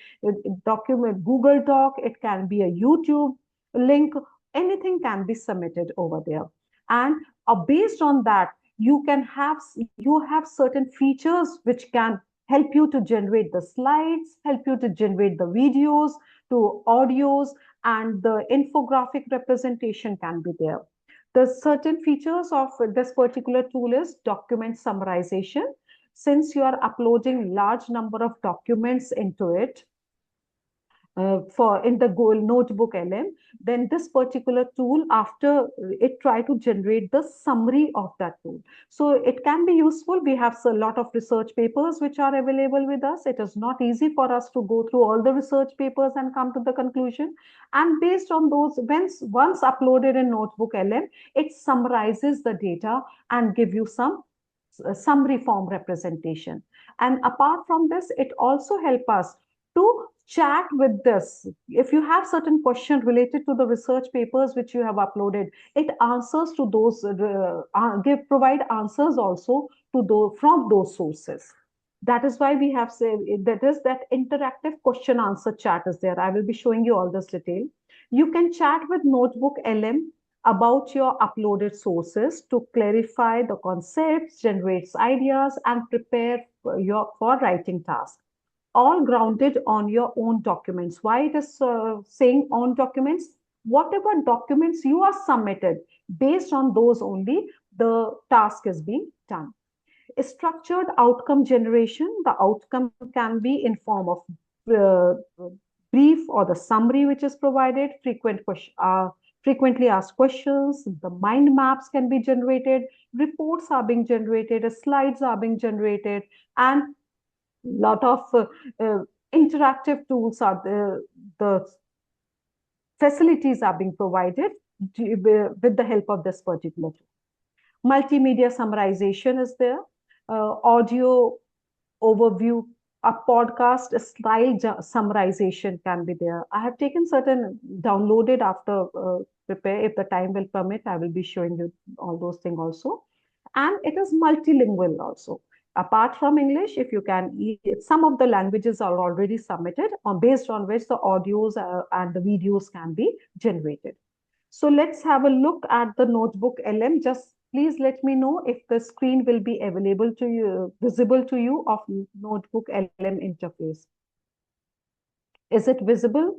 document Google Doc, it can be a YouTube link, anything can be submitted over there. And based on that, you have certain features which can help you to generate the slides, help you to generate the videos, to audios, and the infographic representation can be there. The certain features of this particular tool is document summarization. Since you are uploading large number of documents into it, for in the goal notebook LM, then this particular tool, after it try to generate the summary of that tool. So it can be useful. We have a lot of research papers which are available with us. It is not easy for us to go through all the research papers and come to the conclusion. And based on those, once uploaded in notebook LM, it summarizes the data and give you some summary form representation. And apart from this, it also help us to chat with this. If you have certain questions related to the research papers which you have uploaded, it answers to those, provide answers also to those from those sources. That is why we have said that interactive question answer chat is there. I will be showing you all this detail. You can chat with Notebook LM about your uploaded sources to clarify the concepts, generates ideas, and prepare for writing tasks, all grounded on your own documents. Why it is saying on documents? Whatever documents you are submitted, based on those only, the task is being done. A structured outcome generation, the outcome can be in form of brief or the summary which is provided, frequently asked questions, the mind maps can be generated, reports are being generated, slides are being generated, and lot of interactive tools are the facilities are being provided with the help of this particular tool. Multimedia summarization is there, audio overview, a podcast, a slide summarization can be there. I have taken certain downloaded after prepare. If the time will permit, I will be showing you all those things also. And it is multilingual also. Apart from English, if you can, some of the languages are already submitted based on which the audios and the videos can be generated. So let's have a look at the Notebook LM. Just please let me know if the screen will be available to you, visible to you, of Notebook LM interface. Is it visible?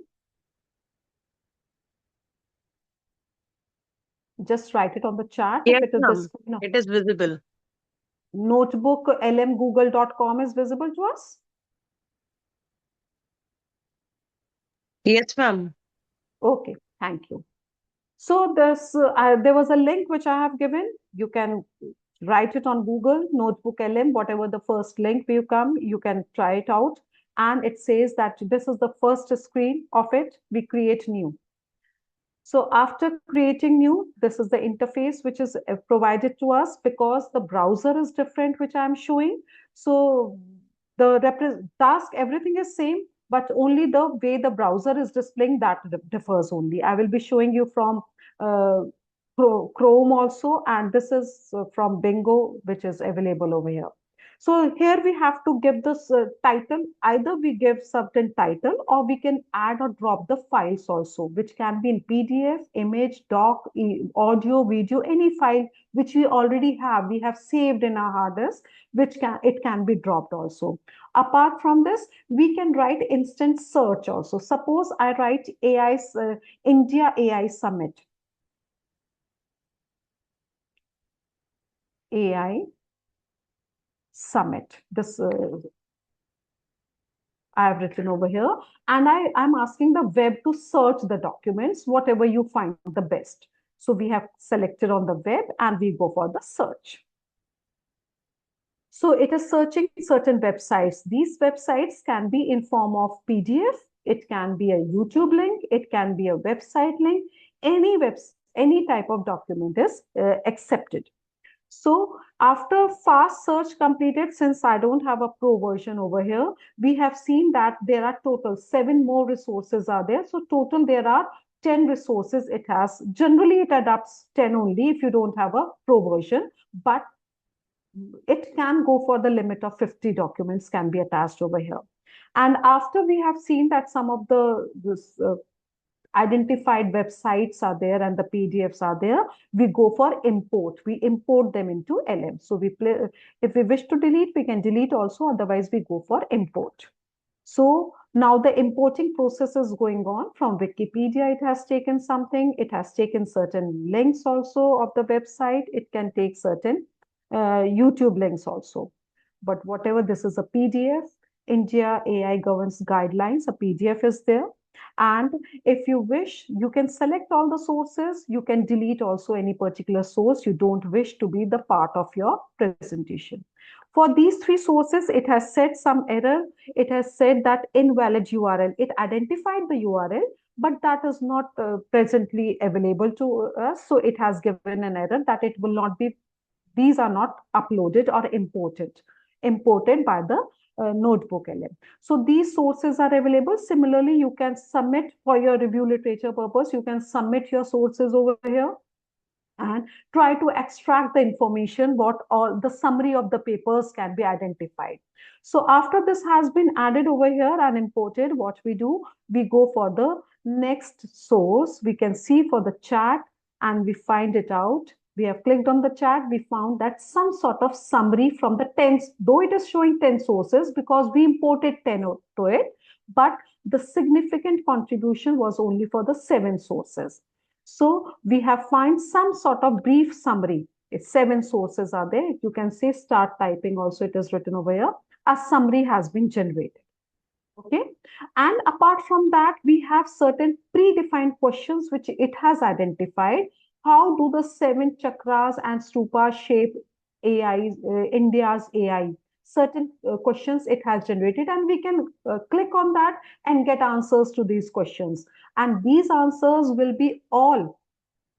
Just write it on the chat. Yes, if it is the ma'am. screen. It is visible. Notebook lmgoogle.com is visible to us? Yes, ma'am. Okay, thank you. So there was a link which I have given. You can write it on Google, Notebook LM, whatever the first link will come, you can try it out. And it says that this is the first screen of it. We create new. So after creating new, this is the interface which is provided to us, because the browser is different, which I'm showing. So the task, everything is same, but only the way the browser is displaying that differs only. I will be showing you from uh, Chrome also, and this is from Bingo, which is available over here. So here we have to give this title. Either we give certain title, or we can add or drop the files also, which can be in PDF, image, doc, audio, video, any file which we already have. We have saved in our hard disk, which can be dropped also. Apart from this, we can write instant search also. Suppose I write India AI Summit. AI Summit. This I have written over here, and I'm asking the web to search the documents, whatever you find the best. So we have selected on the web and we go for the search. So it is searching certain websites. These websites can be in form of PDF, it can be a YouTube link, it can be a website link, any type of document is accepted. So after fast search completed, since I don't have a pro version over here, we have seen that there are total 7 more resources are there. So total there are 10 resources it has. Generally it adapts 10 only if you don't have a pro version, but it can go for the limit of 50 documents can be attached over here. And after we have seen that some of the identified websites are there and the PDFs are there, we go for import. We import them into LM. So if we wish to delete, we can delete also, otherwise we go for import. So now the importing process is going on from Wikipedia. It has taken something, it has taken certain links also of the website. It can take certain YouTube links also. But whatever, this is a PDF. India AI Governance Guidelines, a PDF is there. And if you wish, you can select all the sources. You can delete also any particular source you don't wish to be the part of your presentation. For these three sources, it has said some error. It has said that invalid URL. It identified the URL, but that is not presently available to us. So it has given an error that it will not be, these are not uploaded or imported by the notebook LM. So these sources are available. Similarly, you can submit for your review literature purpose. You can submit your sources over here and try to extract the information, what all the summary of the papers can be identified. So after this has been added over here and imported, what we do, we go for the next source. We can see for the chat and we find it out. We have clicked on the chat. We found that some sort of summary from the 10, though it is showing 10 sources because we imported 10 to it, but the significant contribution was only for the 7 sources. So we have found some sort of brief summary. It's 7 sources are there. You can say start typing also, it is written over here. A summary has been generated. Okay. And apart from that, we have certain predefined questions which it has identified. How do the 7 chakras and stupas shape AI, India's AI? Certain questions it has generated, and we can click on that and get answers to these questions. And these answers will be all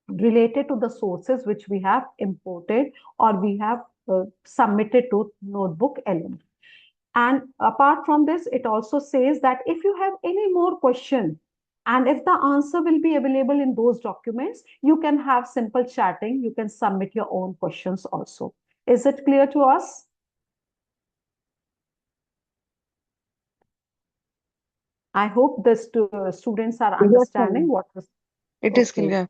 related to the sources which we have imported or we have submitted to Notebook LM. And apart from this, it also says that if you have any more question and if the answer will be available in those documents, you can have simple chatting. You can submit your own questions also. Is it clear to us? I hope the students are understanding what is. It is clear.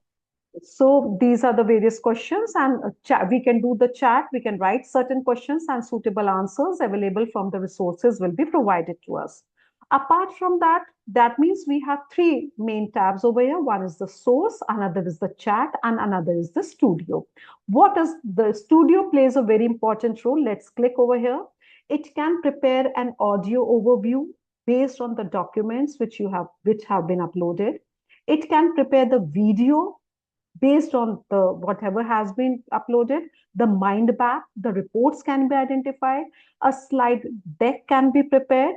So these are the various questions, and we can do the chat. We can write certain questions and suitable answers available from the resources will be provided to us. Apart from that, that means we have 3 main tabs over here. One is the source, another is the chat, and another is the studio. What is the studio plays a very important role. Let's click over here. It can prepare an audio overview based on the documents which have been uploaded. It can prepare the video based on the whatever has been uploaded. The mind map, the reports can be identified. A slide deck can be prepared.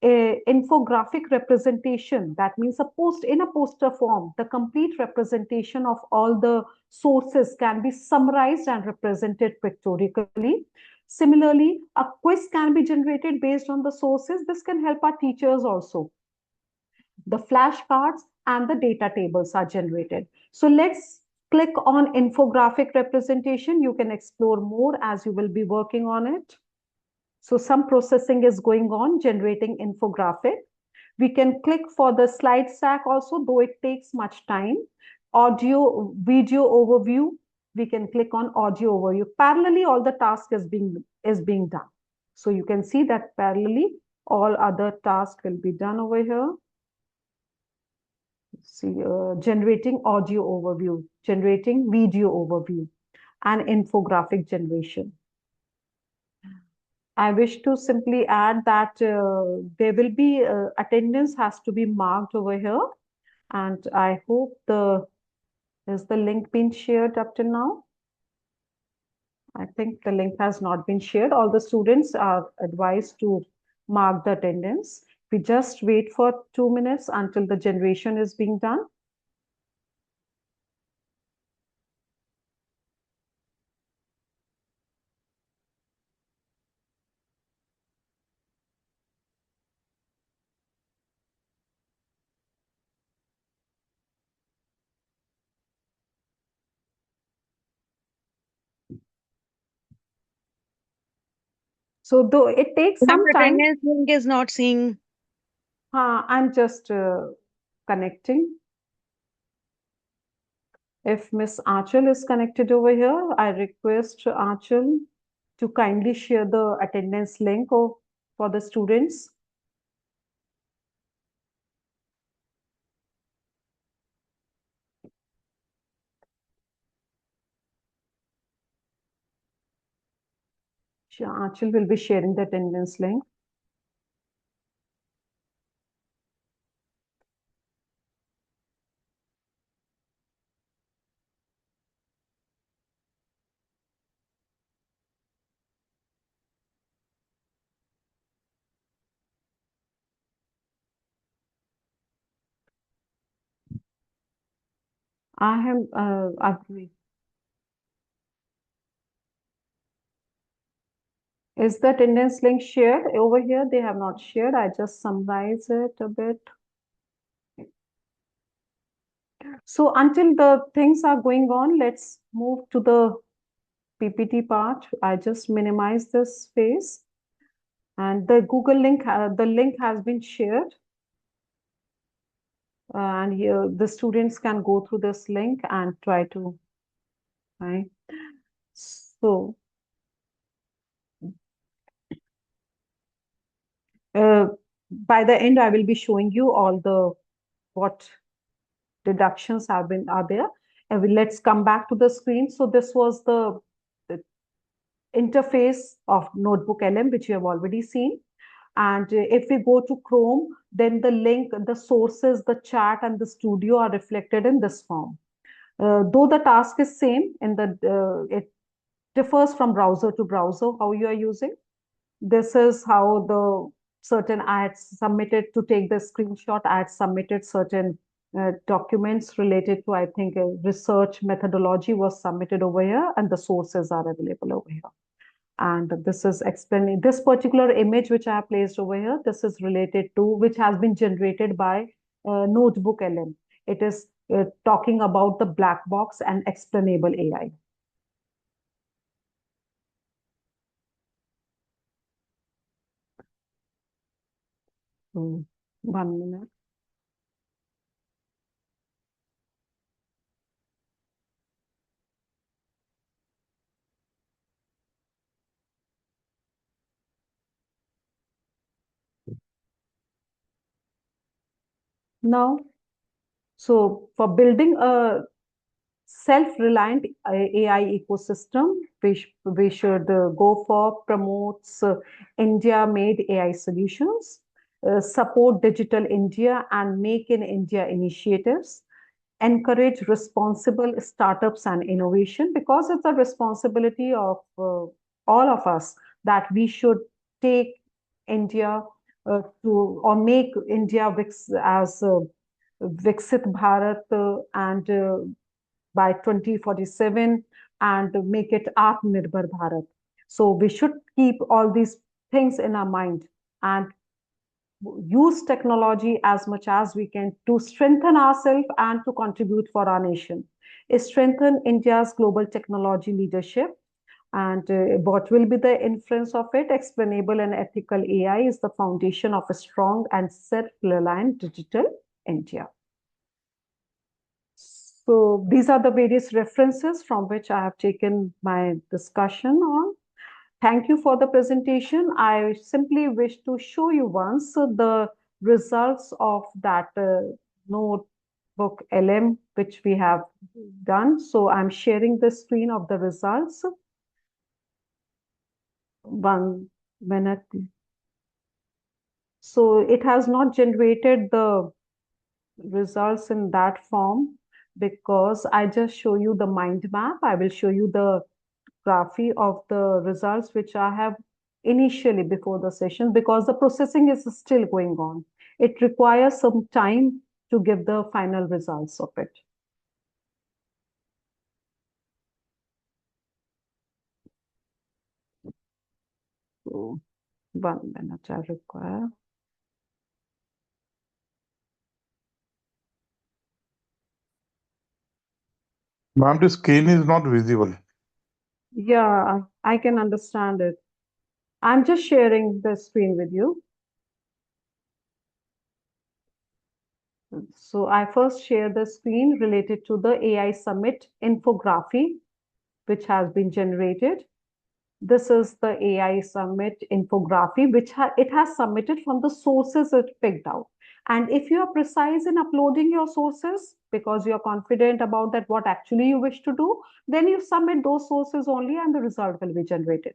A infographic representation, that means a poster form, the complete representation of all the sources can be summarized and represented pictorially. Similarly, a quiz can be generated based on the sources. This can help our teachers also. The flashcards and the data tables are generated. So let's click on infographic representation. You can explore more as you will be working on it. So some processing is going on, generating infographic. We can click for the slide stack also, though it takes much time. Audio, video overview. We can click on audio overview. Parallelly, all the task is being done. So you can see that parallelly, all other tasks will be done over here. See, generating audio overview, generating video overview, and infographic generation. I wish to simply add that there will be attendance has to be marked over here, and I hope is the link been shared up to now. I think the link has not been shared. All the students are advised to mark the attendance. We just wait for 2 minutes until the generation is being done. So though it takes some time. Attendance link is not seeing. I'm just connecting. If Miss Achal is connected over here, I request Achal to kindly share the attendance link for the students. Achal will be sharing the attendance link. I have agree. Is the attendance link shared over here? They have not shared. I just summarize it a bit. So until the things are going on, let's move to the PPT part. I just minimize this space, and the Google link, the link has been shared. And here the students can go through this link and try to, right? So by the end, I will be showing you all the what deductions are there. And let's come back to the screen. So this was the interface of Notebook LM, which you have already seen. And if we go to Chrome, then the link, the sources, the chat, and the studio are reflected in this form. Though the task is same, it differs from browser to browser how you are using. This is how the certain ads submitted to take the screenshot. Ads submitted certain documents related to, I think, a research methodology was submitted over here, and the sources are available over here. And this is explaining this particular image which I have placed over here. This is related to which has been generated by Notebook LM. It is talking about the black box and explainable AI. So, 1 minute. Now, so for building a self-reliant AI ecosystem, we should go for promotes India-made AI solutions, support Digital India and Make in India initiatives, encourage responsible startups and innovation, because it's a responsibility of all of us that we should take India to or make India as Viksit Bharat and by 2047 and make it Atmanirbhar Bharat. So we should keep all these things in our mind and use technology as much as we can to strengthen ourselves and to contribute for our nation. Strengthen India's global technology leadership. And what will be the influence of it? Explainable and ethical AI is the foundation of a strong and self-reliant digital India. So these are the various references from which I have taken my discussion on. Thank you for the presentation. I simply wish to show you once the results of that notebook LM which we have done. So I'm sharing the screen of the results. 1 minute. So it has not generated the results in that form because I just show you the mind map. I will show you the graphy of the results which I have initially before the session, because the processing is still going on. It requires some time to give the final results of it. So 1 minute I require. Ma'am, the screen is not visible. Yeah, I can understand it. I'm just sharing the screen with you. So I first share the screen related to the AI Summit infography, which has been generated. This is the AI Summit infography, which it has submitted from the sources it picked out. And if you are precise in uploading your sources, because you're confident about that what actually you wish to do, then you submit those sources only and the result will be generated.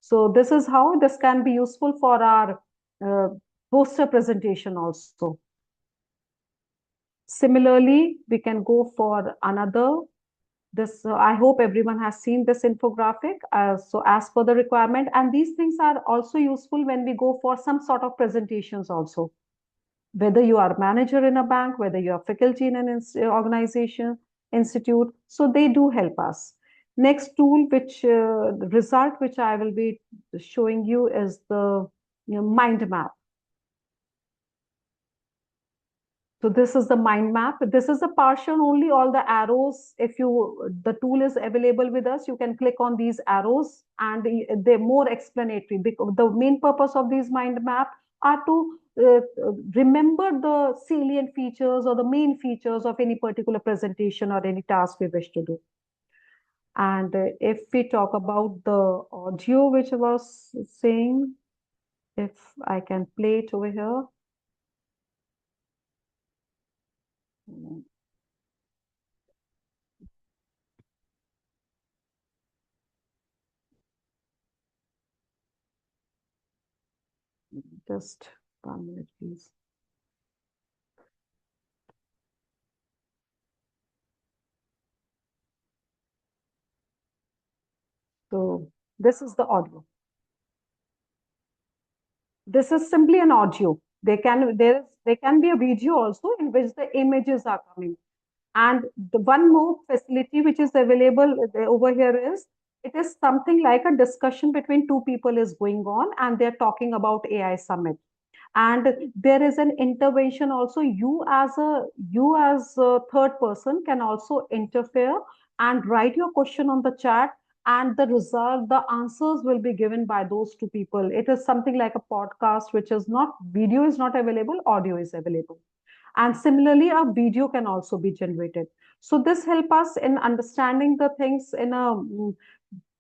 So this is how this can be useful for our poster presentation also. Similarly, we can go for another. This I hope everyone has seen this infographic. So as per the requirement, and these things are also useful when we go for some sort of presentations also. Whether you are a manager in a bank, whether you are faculty in an organization, institute, so they do help us. Next tool, which result which I will be showing you is the mind map. So this is the mind map. This is a partial only, all the arrows. If the tool is available with us, you can click on these arrows and they're more explanatory. Because the main purpose of these mind map are to remember the salient features or the main features of any particular presentation or any task we wish to do. And if we talk about the audio, which I was saying, if I can play it over here. Just 1 minute, please. So this is the audio. This is simply an audio. There can be a video also in which the images are coming. And the one more facility which is available over here is, it is something like a discussion between two people is going on and they're talking about AI Summit. And there is an intervention also. You as a third person can also interfere and write your question on the chat, and the result, the answers will be given by those two people. It is something like a podcast, which is not, video is not available, audio is available. And similarly, a video can also be generated. So this help us in understanding the things in a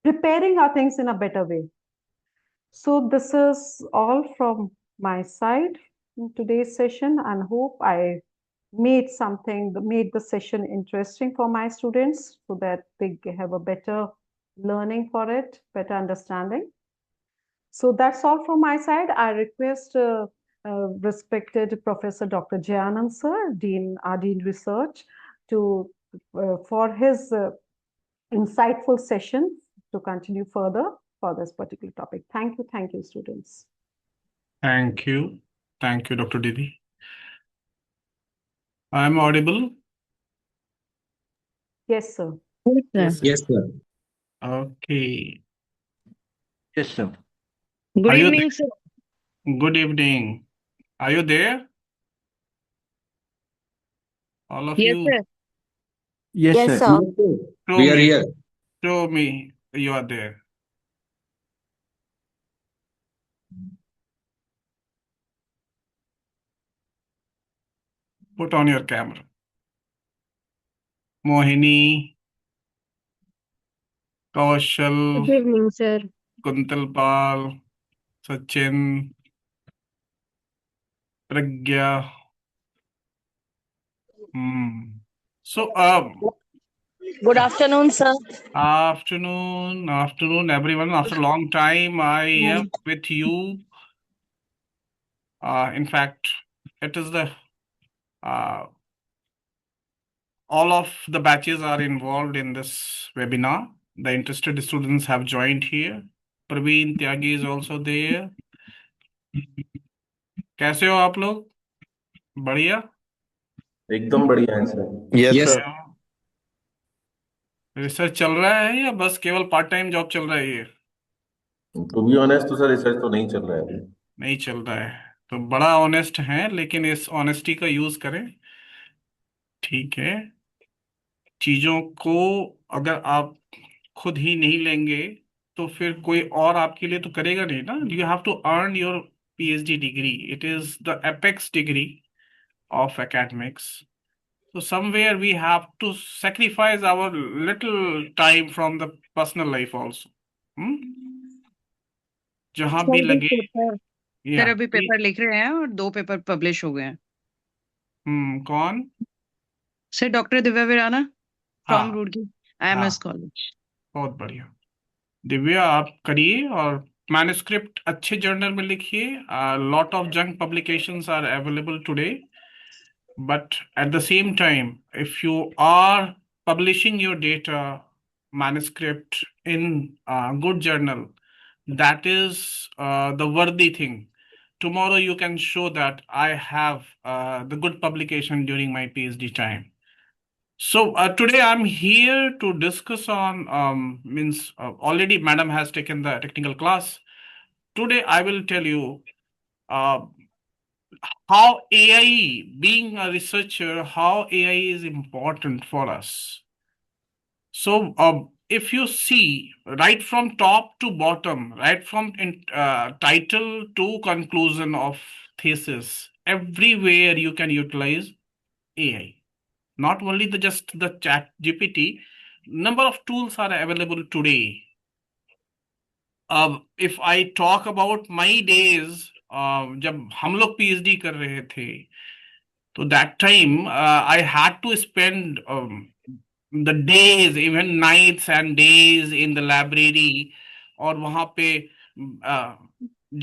preparing our things in a better way. So this is all from my side in today's session, and hope I made the session interesting for my students so that they have a better learning for it, better understanding. So that's all from my side. I request respected Professor Dr. Jayanand sir, our Dean Research, for his insightful session to continue further for this particular topic. Thank you, students. Thank you, Dr. Didi. I am audible? Yes, sir. Yes, sir. Yes, sir. Okay. Yes, sir. Good Are you evening, sir. Good evening. Are you there? All of Yes, you, sir. Yes, Yes, sir. sir. show We are me, here. show me you are there. Put on your camera. Mohini, Kaushal, Good evening, sir. Kuntalpal, Sachin, Pragya. So, Good afternoon, sir. afternoon, everyone. After a long time, I am with you. In fact, it is all of the batches are involved in this webinar. The interested students have joined here. Praveen Tyagi is also there. कैसे हो आप लोग? बढ़िया? एकदम बढ़िया है sir. Yes, Yes, sir. Research चल रहा है या बस केवल पार्ट टाइम जॉब चल रहा है ये? टू बी ऑनेस्ट तो सर रिसर्च तो नहीं चल रहा है। नहीं चल रहा है तो बड़ा ऑनेस्ट है, लेकिन इस ऑनेस्टी का यूज करें। ठीक है, चीजों को अगर आप खुद ही नहीं लेंगे तो फिर कोई और आपके लिए तो करेगा नहीं ना। You have to earn your PhD degree. It is the apex degree of academics. So somewhere we have to sacrifice our little time from the personal life also. Hmm? जहां भी सर लगे पेपर सर या अभी paper लिख रहे हैं और 2 paper publish हो गए हैं। कौन? Sir doctor Divya Veerana from हाँ रूड़की हाँ IMS कॉलेज। बहुत बढ़िया। दिव्या आप करिए और मैन्युस्क्रिप्ट अच्छे जर्नल में लिखिए। Lot of junk publications are available today, but at the same time, if you are publishing your data manuscript in a good journal, that is the worthy thing. Tomorrow you can show that I have the good publication during my PhD time. So today I'm here to discuss on already madam has taken the technical class. Today I will tell you uh, how AI, being a researcher, how AI is important for us. So if you see right from top to bottom, right from title to conclusion of thesis, everywhere you can utilize AI. Not only just the chat GPT, number of tools are available today. If I talk about my days, जब हम लोग PhD कर रहे थे, तो that time I had to spend the days, even nights and days in the library, और वहाँ पे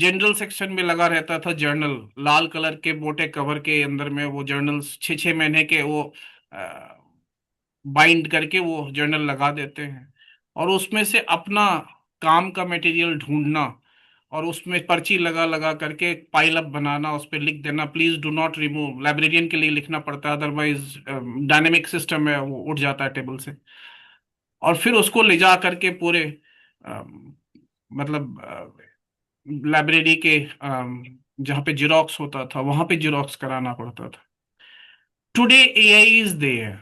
जनरल सेक्शन में लगा रहता था जर्नल, लाल कलर के मोटे कवर के अंदर में वो जर्नल्स 6 महीने के वो बाइंड करके वो जर्नल लगा देते हैं, और उसमें से अपना काम का मटेरियल ढूंढना और उसमें पर्ची लगा लगा करके पाइल अप बनाना, उस पर लिख देना please do not remove, librarian के लिए लिखना पड़ता है, अदरवाइज डायनेमिक सिस्टम है वो उठ जाता है टेबल से, और फिर उसको ले जा करके पूरे मतलब लाइब्रेरी के जहाँ पे जिरोक्स होता था वहां पे जिरोक्स कराना पड़ता था। टुडे एआई इज देयर,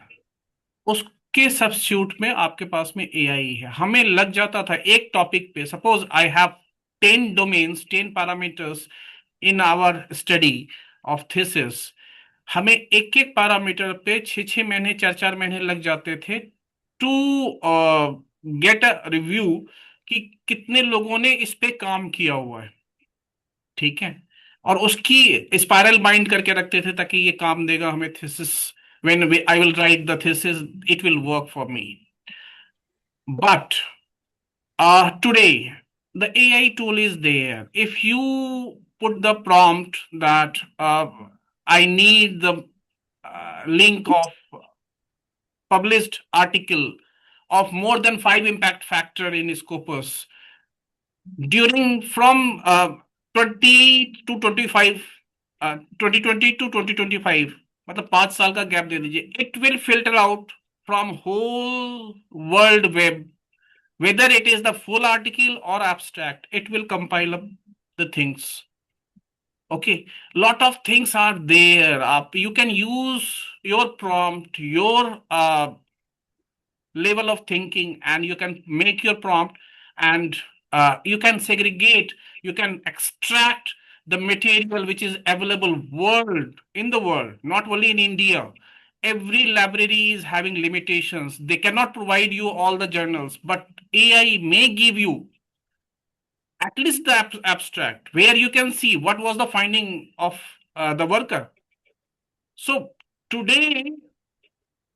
उसके सब्स्टिट्यूट में आपके पास में एआई है। हमें लग जाता था एक टॉपिक पे, suppose I have 10 domains 10 parameters in our study of thesis, हमें एक एक पैरामीटर पे 6 6 महीने 4 4 महीने लग जाते थे टू गेट अ रिव्यू कि कितने लोगों ने इस पे काम किया हुआ है, ठीक है, और उसकी स्पाइरल बाइंड करके रखते थे ताकि ये काम देगा हमें thesis, when I will write the thesis, it will work for me. But today, the AI tool is there. If you put the prompt that I need the link of published article of more than 5 impact factor in Scopus during from 20 to 25, 2020 to 2025, मतलब 5 साल का gap दे दीजिए, it will filter out from whole world web, whether it is the full article or abstract, it will compile up the things. Okay, lot of things are there. You can use your prompt, your level of thinking, and you can make your prompt, and you can segregate, you can extract the material which is available in the world, not only in India. Every library is having limitations. They cannot provide you all the journals, but AI may give you at least the abstract where you can see what was the finding of the worker. So today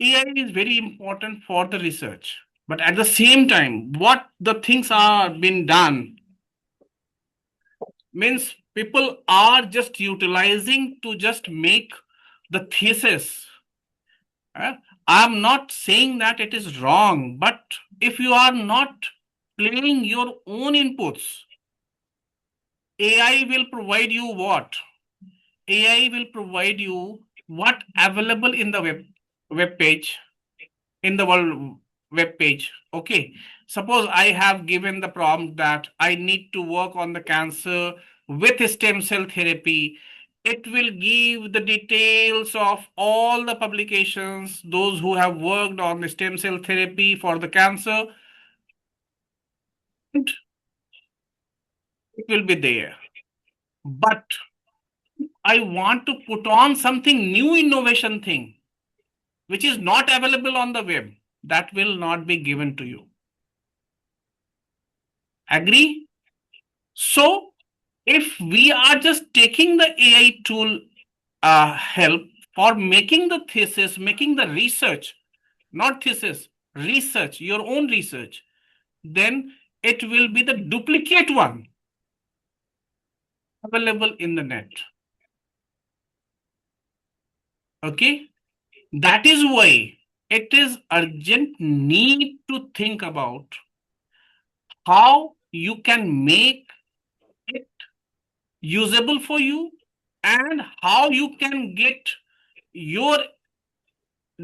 AI is very important for the research, but at the same time, what the things are being done means people are just utilizing to just make the thesis. I'm not saying that it is wrong, but if you are not playing your own inputs, AI will provide you what? AI will provide you what available in the web page, in the world web page. Okay, suppose I have given the prompt that I need to work on the cancer with stem cell therapy. It will give the details of all the publications, those who have worked on the stem cell therapy for the cancer. It will be there. But I want to put on something new innovation thing, which is not available on the web, that will not be given to you. Agree? So if we are just taking the AI tool help for making the thesis, making the research, not thesis, research, your own research, then it will be the duplicate one available in the net. Okay? That is why it is urgent need to think about how you can make it usable for you and how you can get your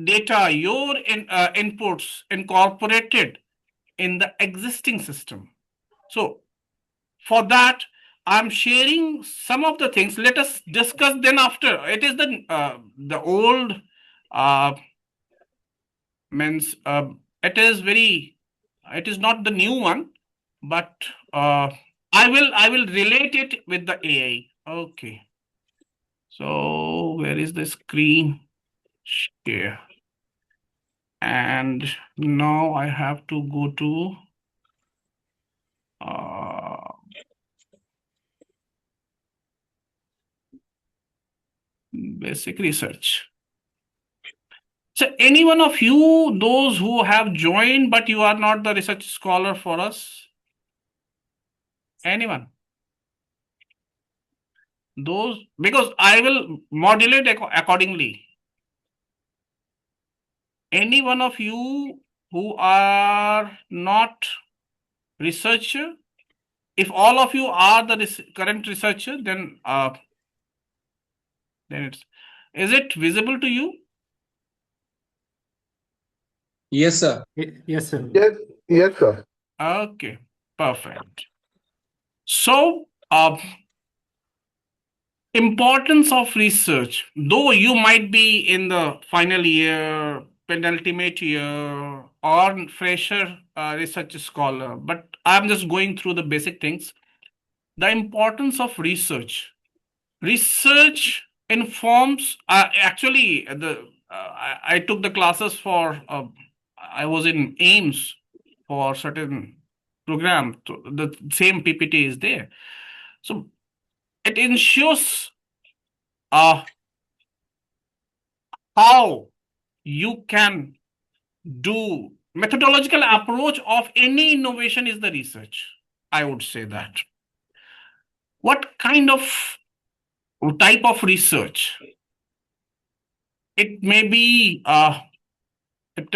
data, your inputs incorporated in the existing system. So for that, I'm sharing some of the things. Let us discuss then after. It is the old means it is very. It is not the new one, but I will relate it with the AI. Okay. So where is the screen share? And now I have to go to basic research. So any one of you, those who have joined, but you are not the research scholar for us? Anyone? Those, because I will modulate accordingly. Any one of you who are not researcher, if all of you are the current researcher, then it's, is it visible to you? Yes, sir. Yes, sir. Yes, sir. Okay, perfect. So, importance of research, though you might be in the final year, penultimate year, or fresher research scholar, but I'm just going through the basic things. The importance of research. Research informs, actually, I took the classes for, I was in AIMS for certain program, the same PPT is there. So it ensures how you can do methodological approach of any innovation is the research. I would say that. What kind of type of research? It may be, it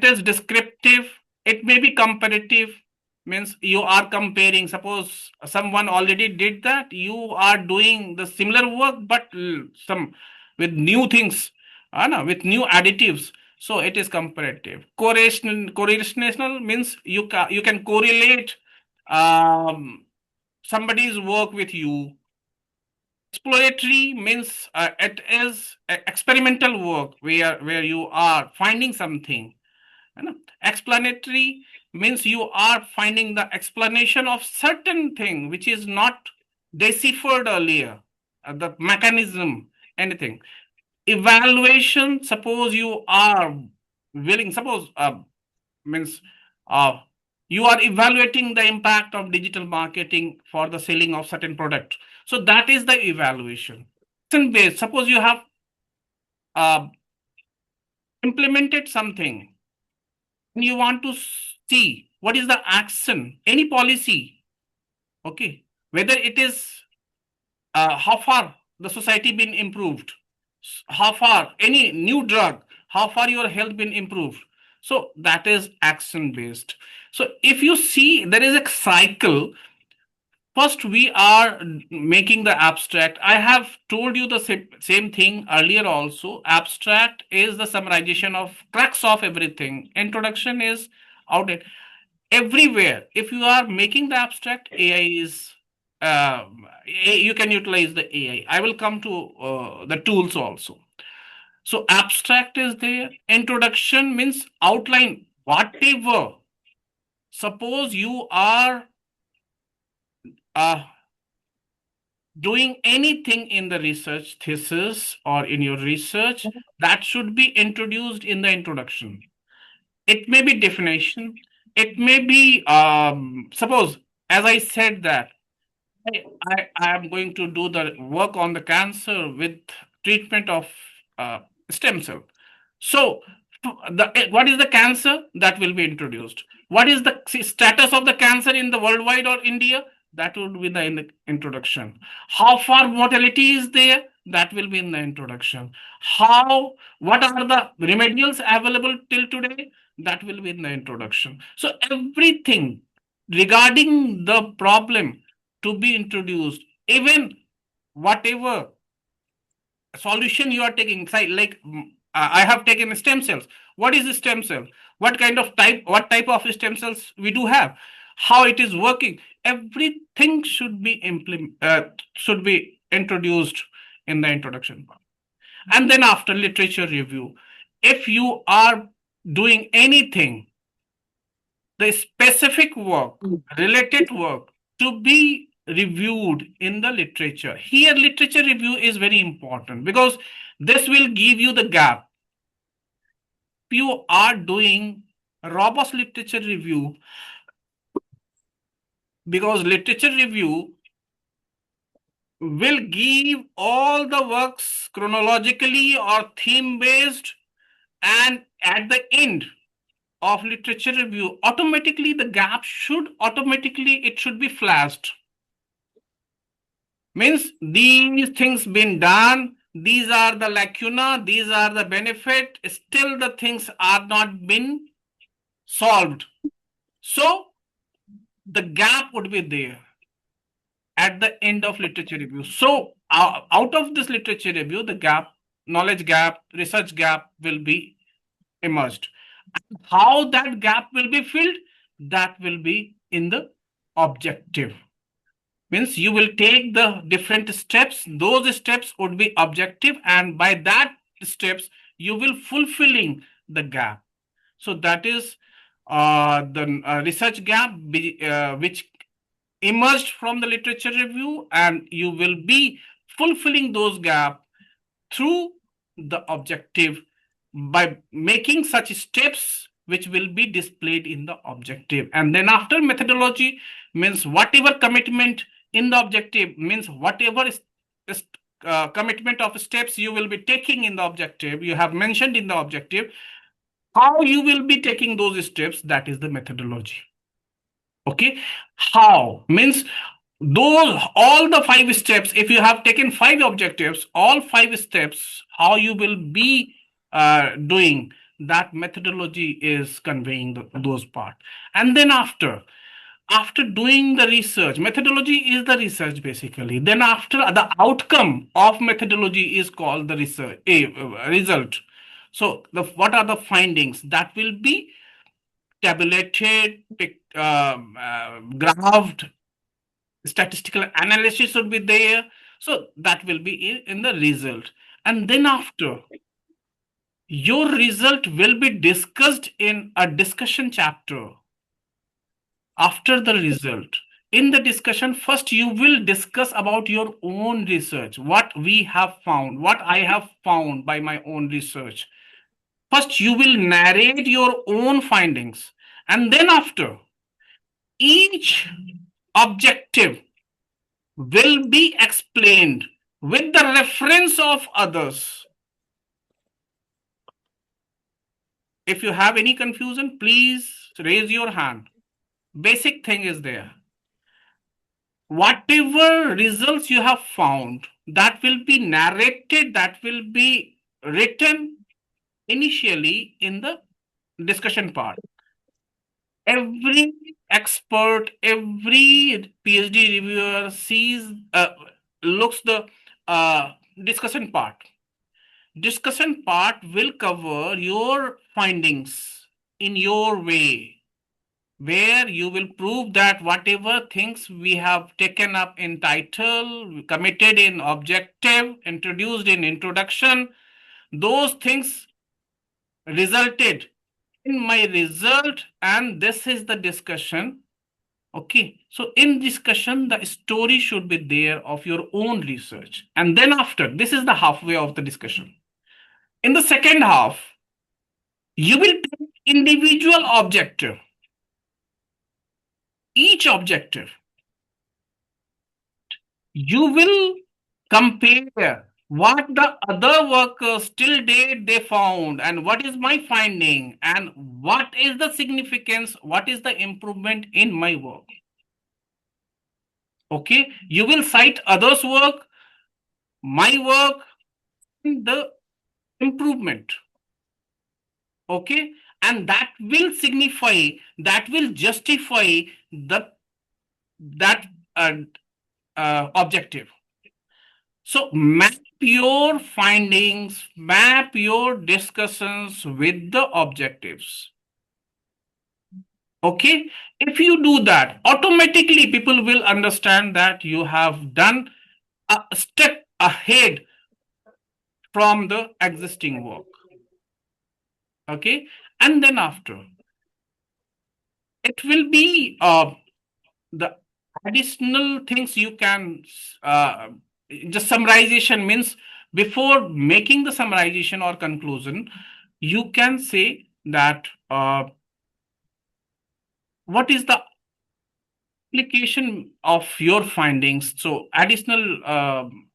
is descriptive, it may be comparative, means you are comparing, suppose someone already did that, you are doing the similar work but some with new things, with new additives, so it is comparative. Correlational means you can correlate somebody's work with you. Exploratory means it is experimental work where you are finding something. Explanatory means you are finding the explanation of certain thing which is not deciphered earlier, the mechanism, anything. Evaluation, suppose you are willing, suppose means you are evaluating the impact of digital marketing for the selling of certain product. So that is the evaluation. Based, suppose you have implemented something and you want to see what is the action, any policy, okay, whether it is how far the society been improved, how far any new drug, how far your health been improved. So that is action based. So if you see there is a cycle. First, we are making the abstract. I have told you the same thing earlier also. Abstract is the summarization of crux of everything. Introduction is outdated. Everywhere, if you are making the abstract, AI is, you can utilize the AI. I will come to the tools also. So abstract is there. Introduction means outline whatever. Suppose you are doing anything in the research thesis or in your research, that should be introduced in the introduction. It may be definition. It may be, suppose, as I said that I am going to do the work on the cancer with treatment of stem cell. So, what is the cancer that will be introduced? What is the status of the cancer in the worldwide or India? That would be in the introduction. How far mortality is there? That will be in the introduction. What are the remedials available till today? That will be in the introduction. So everything regarding the problem to be introduced, even whatever solution you are taking, like I have taken stem cells. What is a stem cell? What type of stem cells we do have? How it is working? Everything should be introduced in the introduction part. And then after literature review, if you are doing anything, the specific work, related work to be reviewed in the literature. Here, literature review is very important because this will give you the gap. If you are doing robust literature review, because literature review will give all the works chronologically or theme based, and at the end of literature review, automatically the gap should be flashed. Means these things been done, these are the lacuna, these are the benefit, still the things are not been solved. So the gap would be there at the end of literature review. So out of this literature review, the gap, knowledge gap, research gap will be emerged. How that gap will be filled, that will be in the objective. Means you will take the different steps. Those steps would be objective, and by that steps you will fulfilling the gap. So that is the research gap which emerged from the literature review, and you will be fulfilling those gaps through the objective by making such steps which will be displayed in the objective. And then after methodology means whatever commitment in the objective, means whatever commitment of steps you will be taking in the objective, you have mentioned in the objective, how you will be taking those steps, that is the methodology. Okay, how means all the 5 steps, if you have taken 5 objectives, all 5 steps, how you will be doing that, methodology is conveying those part. And then after doing the research, methodology is the research basically. Then after, the outcome of methodology is called the research result. So what are the findings? That will be tabulated, graphed, statistical analysis should be there. So that will be in the result. And then after, your result will be discussed in a discussion chapter. After the result, in the discussion, first you will discuss about your own research, what we have found, what I have found by my own research. First you will narrate your own findings, and then after, each objective will be explained with the reference of others. If you have any confusion, please raise your hand. Basic thing is there. Whatever results you have found, that will be narrated, that will be written initially in the discussion part. Every expert, every PhD reviewer looks the discussion part. Discussion part will cover your findings in your way, where you will prove that whatever things we have taken up in title, committed in objective, introduced in introduction, those things resulted in my result, and this is the discussion Okay, so in discussion, the story should be there of your own research. And then after, this is the halfway of the discussion. In the second half, you will take individual objective, each objective. You will compare what the other workers till date they found and what is my finding and what is the significance, what is the improvement in my work. Okay, you will cite others' work, my work, and the improvement. Okay, and that will signify, that will justify that objective. So map your findings, map your discussions with the objectives. Okay, if you do that, automatically people will understand that you have done a step ahead from the existing work. Okay, and then after, it will be the additional things you can just summarization means before making the summarization or conclusion, you can say that what is the application of your findings. So additional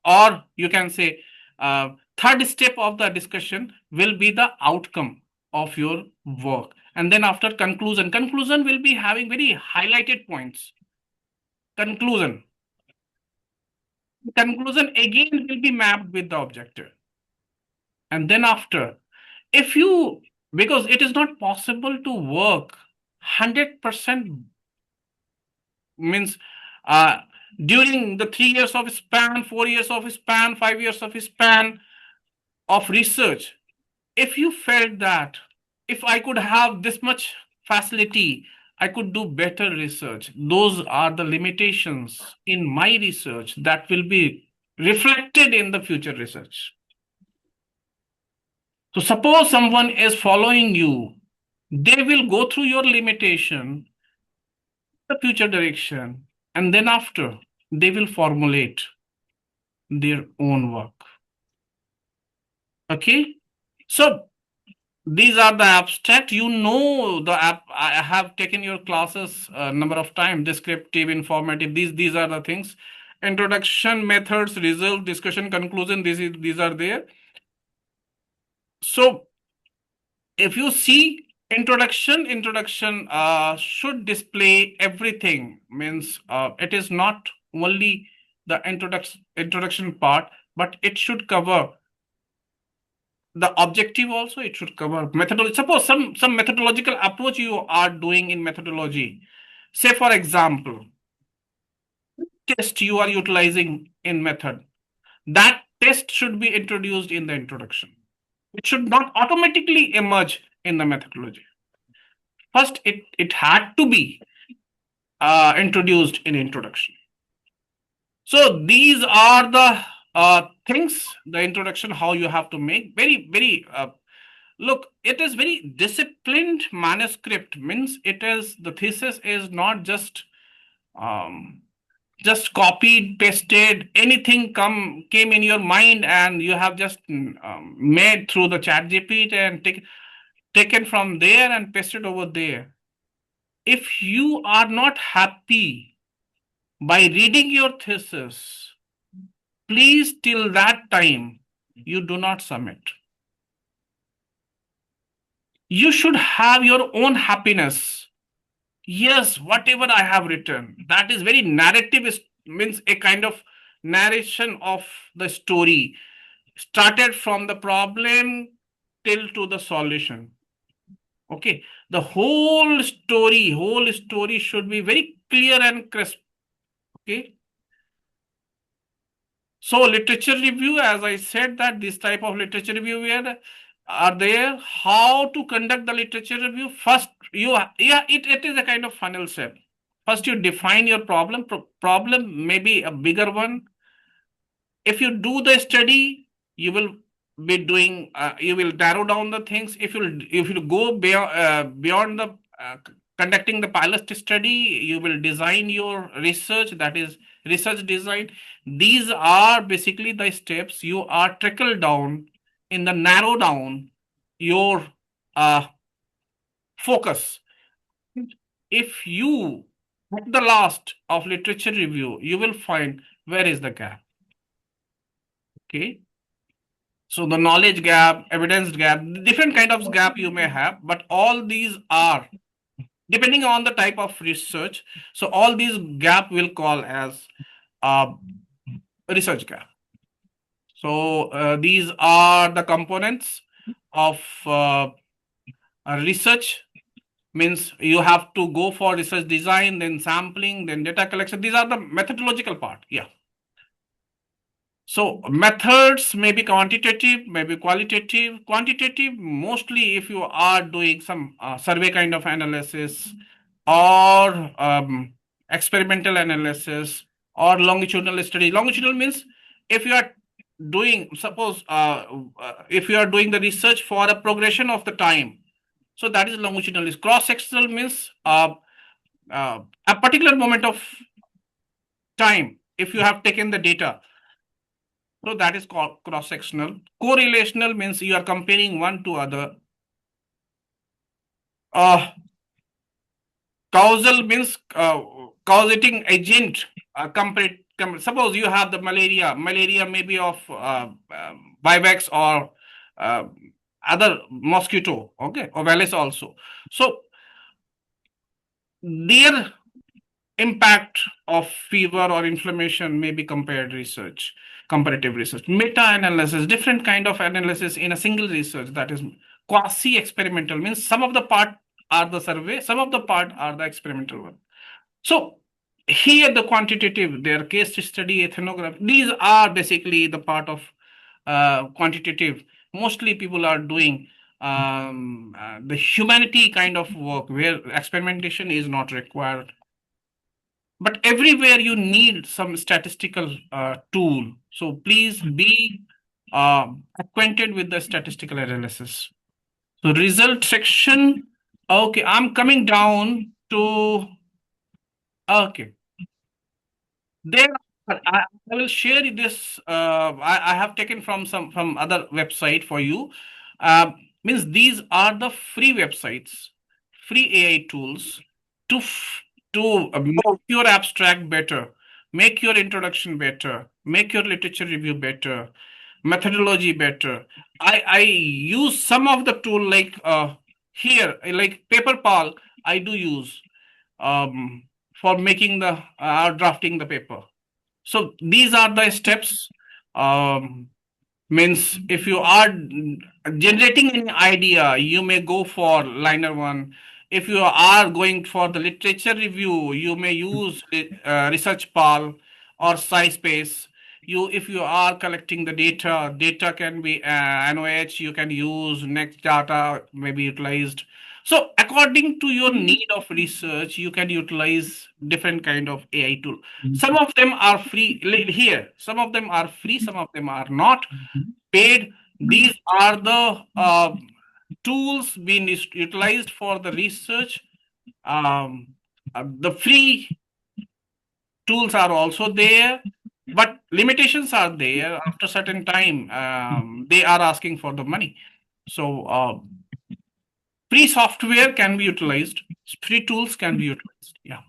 or you can say third step of the discussion will be the outcome of your work. And then after conclusion will be having very highlighted points. Conclusion again will be mapped with the objective. And then after, if you, because it is not possible to work 100% means during the 3 years of span, 4 years of span, 5 years of span of research, if you felt that if I could have this much facility, I could do better research. Those are the limitations in my research that will be reflected in the future research. So suppose someone is following you, they will go through your limitation, the future direction, and then after they will formulate their own work. Okay, so these are the abstract. You know the app. I have taken your classes a number of times. Descriptive, informative. These are the things. Introduction, methods, result, discussion, conclusion. These are there. So if you see introduction should display everything. Means it is not only the introduction part, but it should cover the objective also. It should cover methodology. Suppose some methodological approach you are doing in methodology. Say for example, test you are utilizing in method. That test should be introduced in the introduction. It should not automatically emerge in the methodology. First, it had to be introduced in introduction. So these are the things, the introduction, how you have to make. Very look, it is very disciplined manuscript. Means it is, the thesis is not just copied, pasted, anything came in your mind and you have just made through the chat GPT and taken from there and pasted over there. If you are not happy by reading your thesis, please till that time you do not submit. You should have your own happiness. Yes, whatever I have written, that is very narrative, means a kind of narration of the story, started from the problem till to the solution. Okay, the whole story should be very clear and crisp. Okay, so literature review, as I said, that this type of literature review are there. How to conduct the literature review? First, it is a kind of funnel step. First, you define your problem. Problem may be a bigger one. If you do the study, you will be doing. You will narrow down the things. If you go beyond the conducting the pilot study, you will design your research, that is research design. These are basically the steps you are trickle down in the narrow down your focus. If you at the last of literature review, you will find where is the gap. Okay. So the knowledge gap, evidence gap, different kind of gap you may have, but all these are depending on the type of research. So all these gap will call as research gap. So these are the components of research. Means you have to go for research design, then sampling, then data collection. These are the methodological part. Yeah. So methods may be quantitative, maybe qualitative. Quantitative, mostly if you are doing some survey kind of analysis or experimental analysis or longitudinal study. Longitudinal means if you are doing, suppose if you are doing the research for a progression of the time, so that is longitudinal. Cross-sectional means a particular moment of time, if you have taken the data. So that is called cross-sectional. Correlational means you are comparing one to other. Causal means causating agent. Suppose you have the malaria. Malaria may be of vivax or other mosquito, okay, or Wallace also. So their impact of fever or inflammation may be comparative research. Meta-analysis, different kind of analysis in a single research, that is quasi-experimental, means some of the part are the survey, some of the part are the experimental one. So here the quantitative, their case study, ethnography, these are basically the part of quantitative. Mostly people are doing the humanity kind of work where experimentation is not required. But everywhere you need some statistical tool. So please be acquainted with the statistical analysis. So result section. Okay, I'm coming down to, okay. There, I will share this. I have taken from other website for you. Means these are the free websites, free AI tools to make your abstract better, make your introduction better, make your literature review better, methodology better. I use some of the tool like here, like PaperPal. I do use for making the drafting the paper. So these are the steps. Means if you are generating an idea, you may go for liner one. If you are going for the literature review, you may use research pal or SciSpace. If you are collecting the data can be NOH, you can use Next Data, may be utilized. So according to your need of research, you can utilize different kind of AI tool. Some of them are free here. Some of them are free. Some of them are not paid. These are the tools being utilized for the research. The free tools are also there, but limitations are there. After certain time, they are asking for the money. So free software can be utilized. Free tools can be utilized. Yeah.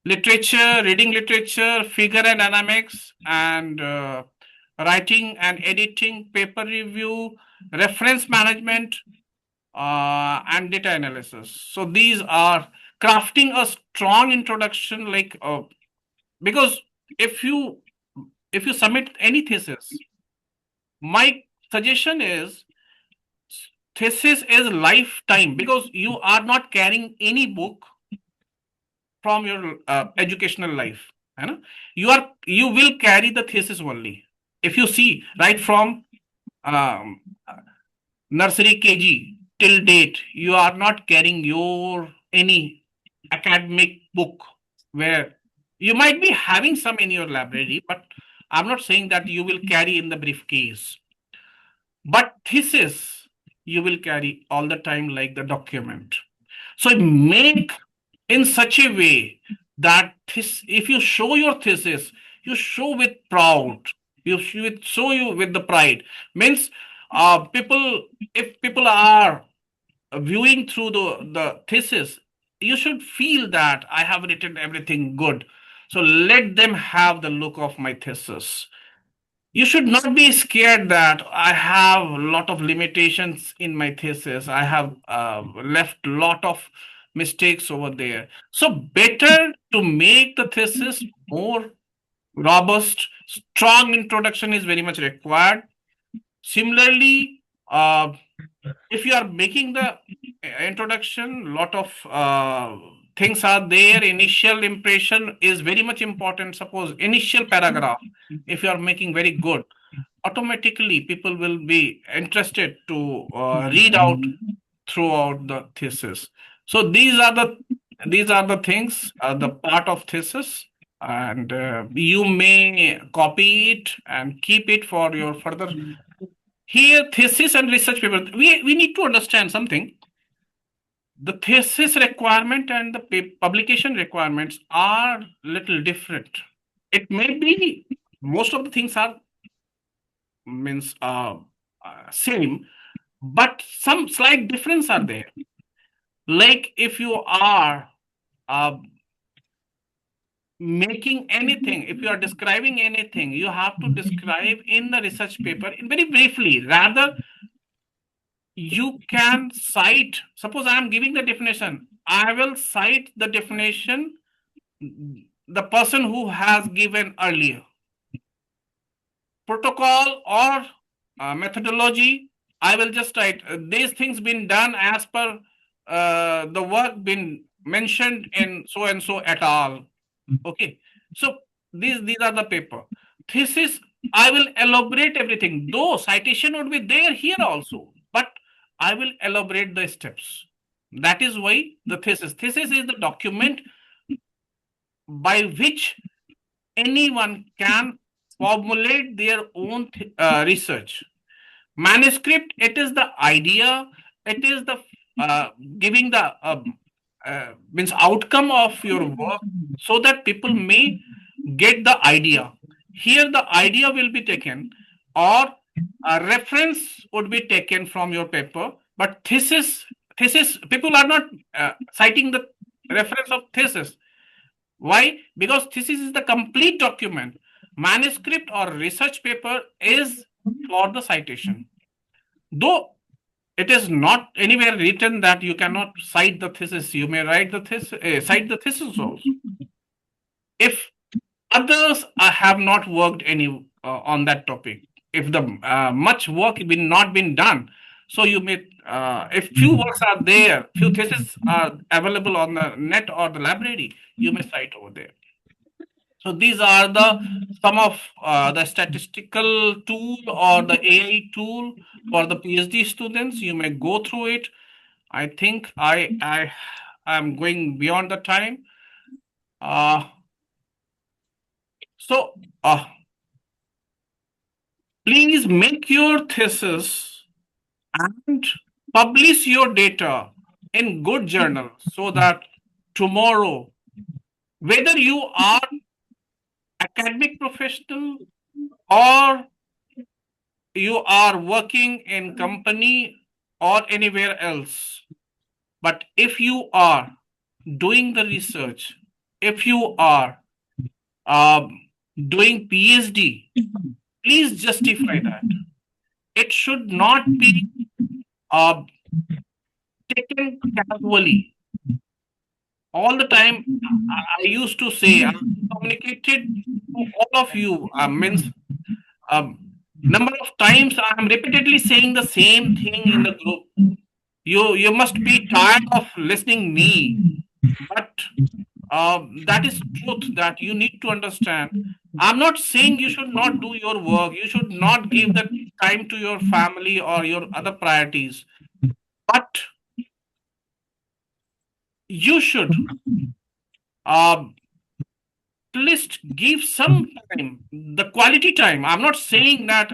Literature, reading literature, figure and dynamics, and writing and editing, paper review, reference management, and data analysis. So these are crafting a strong introduction, like because if you submit any thesis, my suggestion is thesis is lifetime, because you are not carrying any book from your educational life. You will carry the thesis only. If you see right from nursery KG till date, you are not carrying your any academic book, where you might be having some in your library, but I'm not saying that you will carry in the briefcase. But thesis you will carry all the time, like the document. So make in such a way that if you show your thesis, you show with proud, show you with the pride. Means people, if people are viewing through the thesis, you should feel that I have written everything good. So let them have the look of my thesis. You should not be scared that I have a lot of limitations in my thesis. I have left a lot of mistakes over there. So better to make the thesis more robust. Strong introduction is very much required. Similarly, if you are making the introduction, lot of things are there. Initial impression is very much important. Suppose initial paragraph, if you are making very good, automatically people will be interested to read out throughout the thesis. So these are the things, the part of thesis, and you may copy it and keep it for your further. Here, thesis and research paper, we need to understand something. The thesis requirement and the publication requirements are little different. It may be most of the things are means same, but some slight difference are there. Like if you are making anything, if you are describing anything, you have to describe in the research paper in very briefly. Rather, you can cite, suppose I am giving the definition, I will cite the definition the person who has given earlier. Protocol or methodology, I will just write these things been done as per the work been mentioned in so and so et al. Okay, so these are the paper. Thesis, I will elaborate everything, though citation would be there here also, but I will elaborate the steps. That is why the thesis is the document by which anyone can formulate their own research. Manuscript, it is the idea, it is the giving the means outcome of your work, so that people may get the idea. Here the idea will be taken, or a reference would be taken from your paper, but thesis, people are not citing the reference of thesis. Why? Because thesis is the complete document. Manuscript or research paper is for the citation. Though it is not anywhere written that you cannot cite the thesis, you may write the thesis, cite the thesis also. If others have not worked any on that topic, if the much work not been done, so you may, if few works are there, few theses are available on the net or the library, you may cite over there. So these are the some of the statistical tool or the AI tool for the PhD students. You may go through it. I think I am going beyond the time. So please make your thesis and publish your data in good journal, so that tomorrow, whether you are academic professional or you are working in company or anywhere else, but if you are doing the research, if you are doing PhD, please justify that. It should not be taken casually. All the time, I used to say, I communicated to all of you, means number of times I am repeatedly saying the same thing in the group. You must be tired of listening me, but that is truth that you need to understand. I'm not saying you should not do your work. You should not give the time to your family or your other priorities, but you should at least give some time, the quality time. I'm not saying that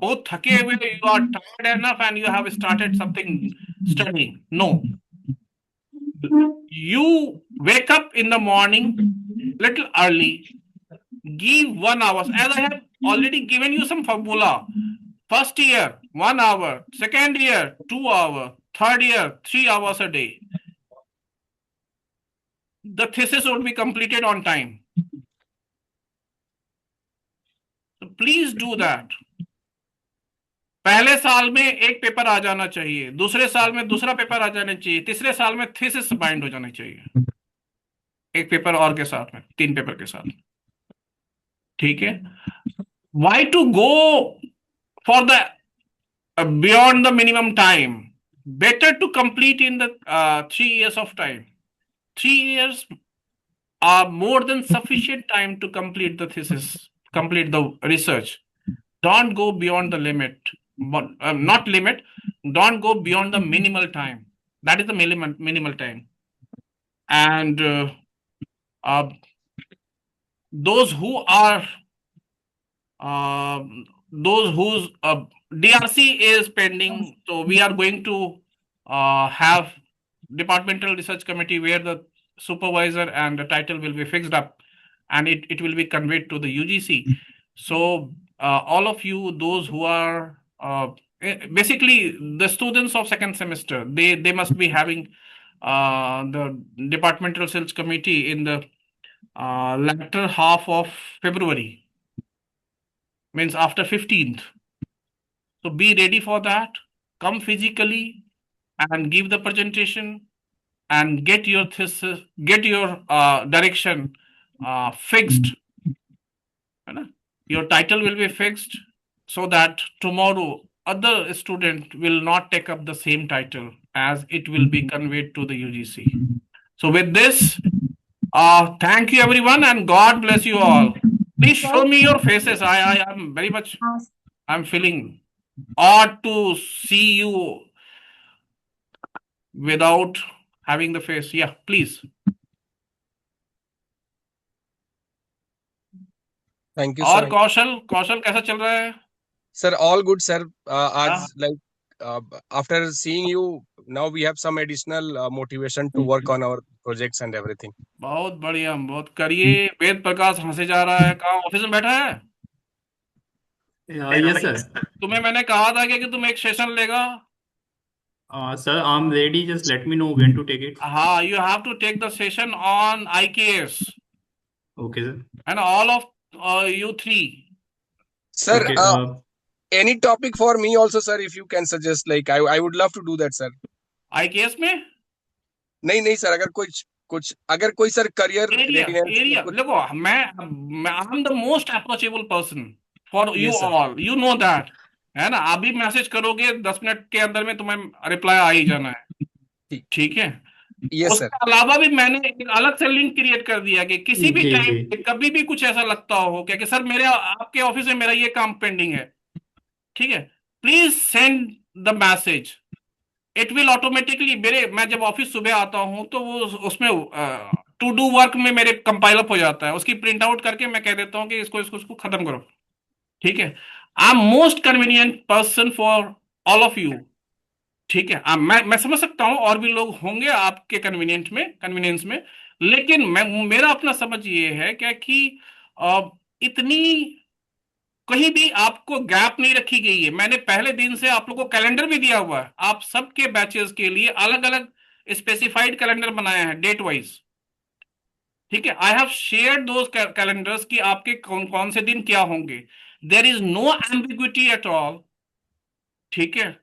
both thake hue, you are tired enough and you have started something studying. No. You wake up in the morning little early, give 1 hour. As I have already given you some formula. First year, 1 hour. Second year, 2 hours. Third year, 3 hours a day. The thesis would be completed on time. So please do that. पहले साल में एक paper आ जाना चाहिए, दूसरे साल में दूसरा पेपर आ जाना चाहिए, तीसरे साल में थीसिस बाइंड हो जाना चाहिए, एक पेपर और के साथ में, 3 पेपर के साथ. ठीक है. Why to go for the beyond the minimum time? Better to complete in the 3 years of time. 3 years are more than sufficient time to complete the thesis, complete the research. Don't go beyond the limit. Not limit. Don't go beyond the minimal time. That is the minimal time. And those who are those whose DRC is pending, so we are going to have departmental research committee where the supervisor and the title will be fixed up, and it will be conveyed to the UGC. So all of you, those who are basically the students of second semester, they must be having the departmental research committee in the latter half of February, means after 15th. So be ready for that. Come physically and give the presentation and get your thesis, get your direction fixed. Your title will be fixed so that tomorrow other student will not take up the same title as it will be conveyed to the UGC. So with this, thank you everyone and God bless you all. Please show me your faces. I am very much, I'm feeling odd to see you without having the face. Yeah, please. Thank you, और sir. कौशल कैसा चल रहा है? Sir, all good, sir. As after seeing you, now we have some additional motivation to work on our projects and everything. बहुत बढ़िया, बहुत करिए. वेद प्रकाश हंसे जा रहा है. कहाँ ऑफिस में बैठा है? Yes, sir. तुम्हें मैंने कहा था कि तुम एक सेशन लेगा. Sir, I'm ready. Just let me know when to take it. हाँ, you have to take the session on IKS. Okay, sir. And all of you three. Sir, Okay. any topic for me also, sir, if you can suggest, like I would love to do that, sir. IKS में? नहीं sir, अगर कोई sir career area. देखो, मैं I'm the most approachable person for you Yes, sir. all. You know that. है ना? अभी message करोगे 10 मिनट के अंदर में तुम्हें रिप्लाई आ ही जाना है. ठीक है. Yes, उसके sir. अलावा भी मैंने एक अलग से लिंक क्रिएट कर दिया कि किसी भी जी, टाइम जी. कभी भी कुछ ऐसा लगता हो कि सर मेरे आपके ऑफिस में मेरा ये काम पेंडिंग है. ठीक है. Please send the message. It will automatically मैं जब ऑफिस सुबह आता हूं तो वो उसमें टू डू वर्क में मेरे कंपाइल अप हो जाता है. उसकी प्रिंट आउट करके मैं कह देता हूं कि इसको खत्म करो. ठीक है. I am most convenient person for all of you. ठीक है. मैं समझ सकता हूं और भी लोग होंगे आपके कन्वीनियंस में, लेकिन मेरा अपना समझ ये है क्या कि इतनी कहीं भी आपको गैप नहीं रखी गई है. मैंने पहले दिन से आप लोगों को कैलेंडर भी दिया हुआ है. आप सबके बैचेस के लिए अलग अलग स्पेसिफाइड कैलेंडर बनाए हैं डेट वाइज. ठीक है. I have shared those calendars कि आपके कौन से दिन क्या होंगे. There is no ambiguity at all. ठीक है.